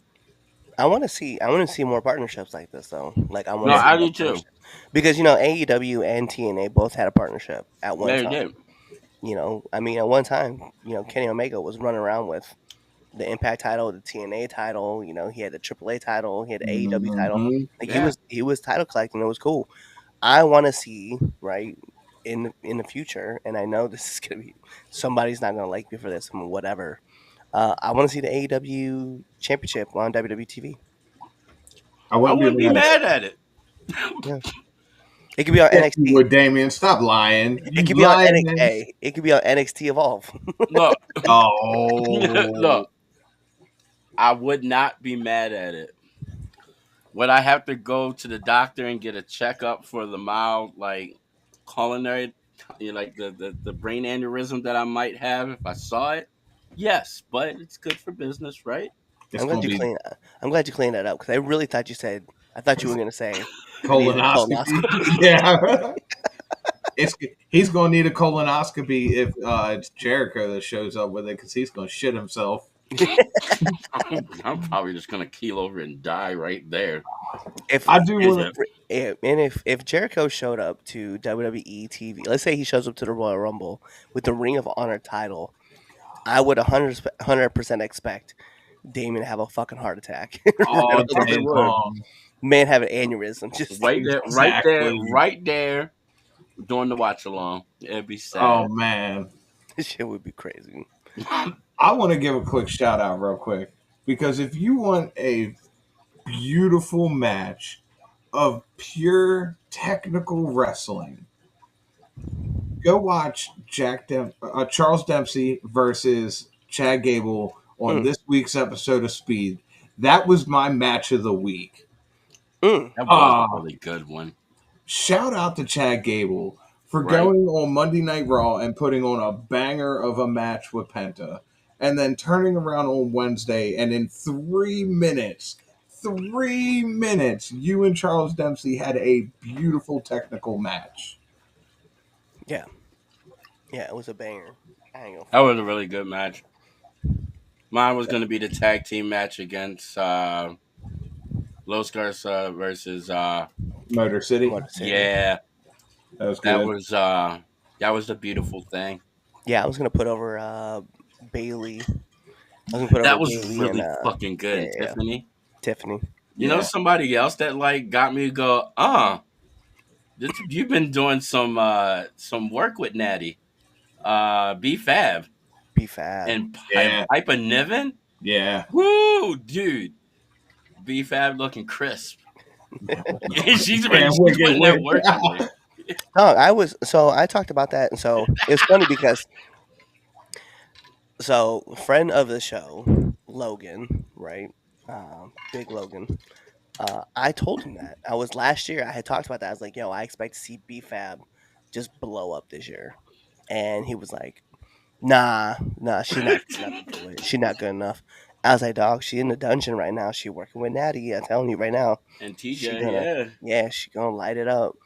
S1: I want to see more partnerships like this though. Like I want
S5: No,
S1: to
S6: Yeah.
S1: see
S5: I
S1: more
S5: do too.
S1: partnerships because you know AEW and TNA both had a partnership at one
S5: Yeah, they
S1: time.
S5: did.
S1: You know, I mean, at one time, you know, Kenny Omega was running around with the Impact title, the TNA title. You know, he had the AAA title, he had the AEW title.
S6: Hmm.
S1: Like
S5: Yeah.
S1: he was title collecting. It was cool. I want to see right in the future, and I know this is gonna be somebody's not gonna like me for this, whatever. I want to see the AEW Championship on WWE TV.
S6: I
S5: I
S6: wouldn't be
S5: wouldn't be
S6: mad at it.
S5: mad at it.
S1: Yeah, it could be on
S6: Yes, you
S1: NXT.
S6: would, Damien. Stop lying.
S1: It
S6: You
S1: could be on
S6: lying ass.
S1: NXT. It could be on NXT Evolve.
S5: Look,
S6: Oh.
S5: look. I would not be mad at it. Would I have to go to the doctor and get a checkup for the mild, like culinary, like the brain aneurysm that I might have if I saw it? Yes, but it's good for business, right?
S6: It's
S1: I'm glad
S6: gonna
S1: you
S6: be
S1: clean. I'm glad you cleaned that up because I really thought you said. I thought you were gonna say I needed a
S6: colonoscopy.
S1: colonoscopy.
S6: Yeah. It's he's gonna need a colonoscopy if it's Jericho that shows up with it because he's gonna shit himself.
S5: I'm probably just gonna keel over and die right there.
S1: if
S6: I do
S5: Is
S6: want
S5: it?
S1: and if Jericho showed up to WWE TV, let's say he shows up to the Royal Rumble with the Ring of Honor title, I would 100% expect Damon to have a fucking heart attack right
S6: all
S1: off the
S6: day
S5: Probably
S1: rip.
S5: would.
S6: long.
S1: Man have an aneurysm. Just
S5: Right there, right there,
S6: Exactly.
S5: right there, during the watch along. It'd be
S6: Oh
S5: sad.
S6: man.
S1: this shit would be crazy.
S6: I want to give a quick shout out real quick because if you want a beautiful match of pure technical wrestling, go watch Charles Dempsey versus Chad Gable on
S1: Mm,
S6: this week's episode of Speed. That was my match of the week.
S1: mm.
S5: That was a
S6: Uh,
S5: really good one.
S6: Shout out to Chad Gable for
S5: Right?
S6: going on Monday Night Raw and putting on a banger of a match with Penta, and then turning around on Wednesday and in 3 minutes, you and Charles Dempsey had a beautiful technical match.
S1: Yeah, yeah, it was a banger. I ain't gonna
S5: That
S1: front.
S5: was a really good match. Mine was going to be the tag team match against Los Garza versus
S6: Motor City,
S1: Motor City.
S5: yeah.
S6: that was
S5: That
S6: good.
S5: was the beautiful thing.
S1: Yeah, I was gonna put over Bailey. I was gonna put over
S5: That was
S1: Bailey and
S5: really fucking
S1: yeah,
S5: good,
S1: yeah,
S5: Tiffany.
S1: Tiffany.
S5: You know
S6: Yeah.
S5: somebody else that like got me to go, you've been doing some work with Natty. B Fab
S1: B Fab.
S5: and
S6: Yeah.
S5: Piper Niven.
S6: Yeah.
S5: Woo, dude. B Fab looking crisp. she's
S6: Yeah,
S5: putting that work in.
S1: No, I talked about that, and so it's funny because friend of the show, Logan, right? Big Logan. I told him that I was last year. I had talked about that. I was like, "Yo, I expect to see B Fab just blow up this year," and he was like, nah, she's not good enough to do it. She's not good enough. I was like, dog, she in the dungeon right now. She working with Natty. I'm telling you right now,
S5: And
S1: she
S5: TJ,
S1: gonna,
S5: yeah.
S1: yeah, she gonna light it up.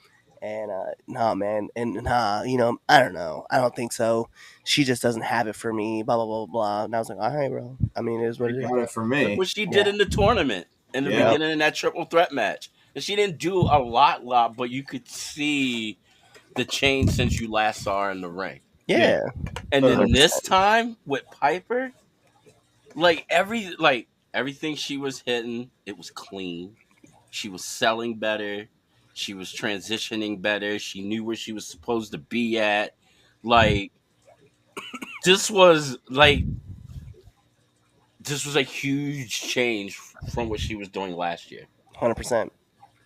S1: And nah, man, and nah, you know, I don't know. I don't think so. She just doesn't have it for me. Blah blah blah blah. And I was like, all right, bro. I mean, it is what
S6: They
S1: it is.
S6: got it for
S5: Look
S6: me.
S5: what she did
S1: Yeah,
S5: in the tournament in the
S6: Yeah.
S5: beginning in that triple threat match. And she didn't do a lot, but you could see the change since you last saw her in the ring.
S1: yeah,
S5: And
S6: Yeah.
S5: then this time with Piper, like everything she was hitting, it was clean. She was selling better. She was transitioning better. She knew where she was supposed to be at. Like this was like this was a huge change from what she was doing last year
S1: 100%.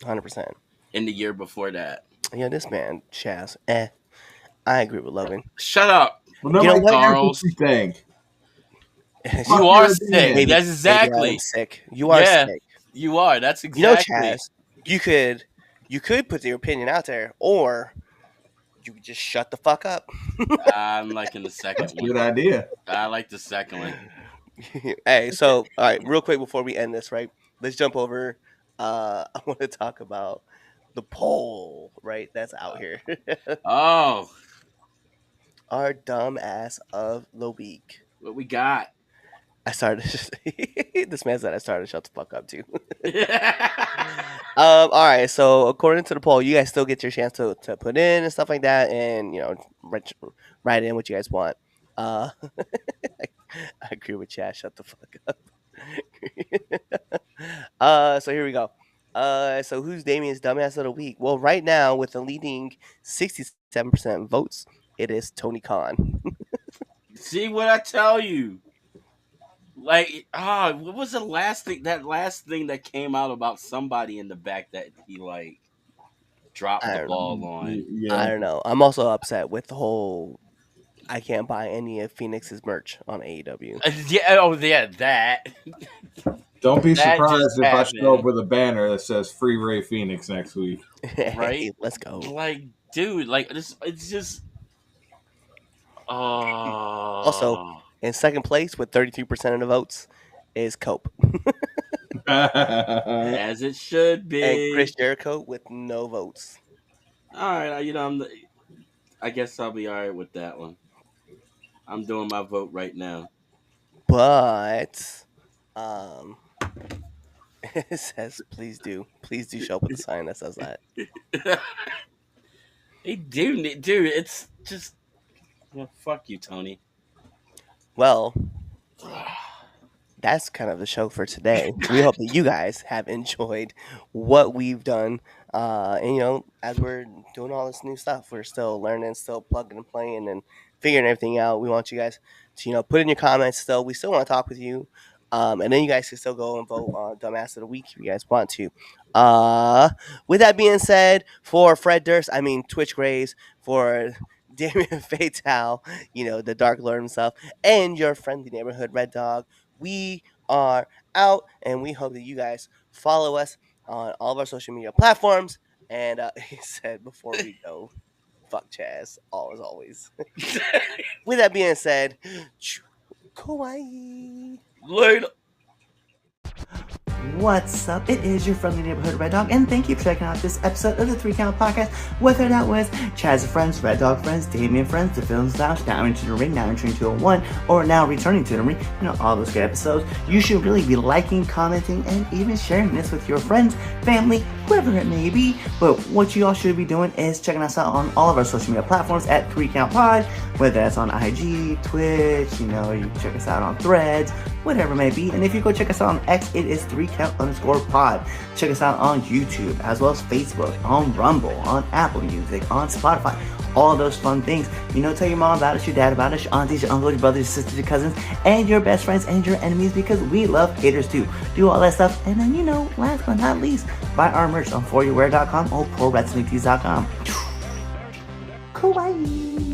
S1: 100%.
S5: and the year before that.
S1: Yeah, this man, Chaz. I agree with Logan.
S5: Shut up,
S6: Well,
S1: You know
S6: nobody
S1: what?
S6: cares what
S5: Charles.
S6: you think.
S5: You
S6: Fuck
S5: are
S6: your
S5: sick.
S6: opinion.
S5: That's
S1: Maybe I am
S5: exactly.
S1: sick. You are
S5: Yeah,
S1: sick.
S5: you are. That's
S1: You know,
S5: exactly.
S1: Chaz, you could put your opinion out there, or you could just shut the fuck up.
S5: I'm liking the second
S6: That's a
S5: one.
S6: good idea.
S5: I like the second one.
S1: Hey, so all right, real quick before we end this, right? Let's jump over. I want to talk about the poll, right? That's out here.
S5: Oh,
S1: Our dumb ass of the week.
S5: what we got?
S1: I started. This man said I started to shut the fuck up too. All right. So according to the poll, you guys still get your chance to put in and stuff like that, and write in what you guys want. I agree with Chad. Shut the fuck up. So here we go. So who's Damien's dumbass of the week? Well, right now with the leading 67% votes, it is Tony Khan.
S5: See what I tell you? Like, what was the last thing? That last thing that came out about somebody in the back that he like dropped
S1: I
S5: the
S1: don't,
S5: ball on.
S1: I
S6: Yeah.
S1: don't know. I'm also upset with the whole. I can't buy any of Phoenix's merch on AEW.
S5: Yeah. Oh, yeah. That.
S6: Don't be
S5: That
S6: surprised
S5: just
S6: if I show up
S5: happened.
S6: with a banner that says "Free Ray Phoenix" next week.
S5: Right?
S1: Hey, let's go.
S5: Like, dude. Like this. It's just.
S1: Also,
S5: Oh.
S1: in second place with 32% of the votes is Cope
S5: As it should
S1: and
S5: be.
S1: Chris Jericho with no votes.
S5: All right. I guess I'll be all right with that one. I'm doing my vote right now.
S1: But it says please do show up with a sign that says that.
S5: They do, dude. It's just. Well, fuck you, Tony.
S1: Well, that's kind of the show for today. We hope that you guys have enjoyed what we've done. And as we're doing all this new stuff, we're still learning, still plugging and playing and figuring everything out. We want you guys to, put in your comments still. We still want to talk with you. And then you guys can still go and vote on Dumbass of the Week if you guys want to. With that being said, for Fred Durst, Twitch Graves, for Damien Fatal, the Dark Lord himself, and your friendly neighborhood Red Dog, we are out, and we hope that you guys follow us on all of our social media platforms. And he said before we go, fuck Chaz, all as always. With that being said, kawaii.
S5: Later.
S8: What's up? It is your friendly neighborhood Red Dog, and thank you for checking out this episode of the 3 Count Podcast. Whether that was Chaz and Friends, Red Dog Friends, Damien Friends, The Films Lounge, Now Entering the Ring, Now Entering 201, or Now Returning to the Ring, all those good episodes, you should really be liking, commenting, and even sharing this with your friends, family, whoever it may be. But what you all should be doing is checking us out on all of our social media platforms at 3 Count Pod, whether that's on IG, Twitch, you can check us out on Threads, whatever it may be. And if you go check us out on X, it is 3count_pod. Check us out on YouTube, as well as Facebook, on Rumble, on Apple Music, on Spotify, all those fun things. Tell your mom about us, your dad about us, your aunties, your uncles, your brothers, your sisters, your cousins, and your best friends and your enemies, because we love haters too. Do all that stuff, and then, last but not least, buy our merch on foryourwear.com or prowrestlingtees.com. Kawaii.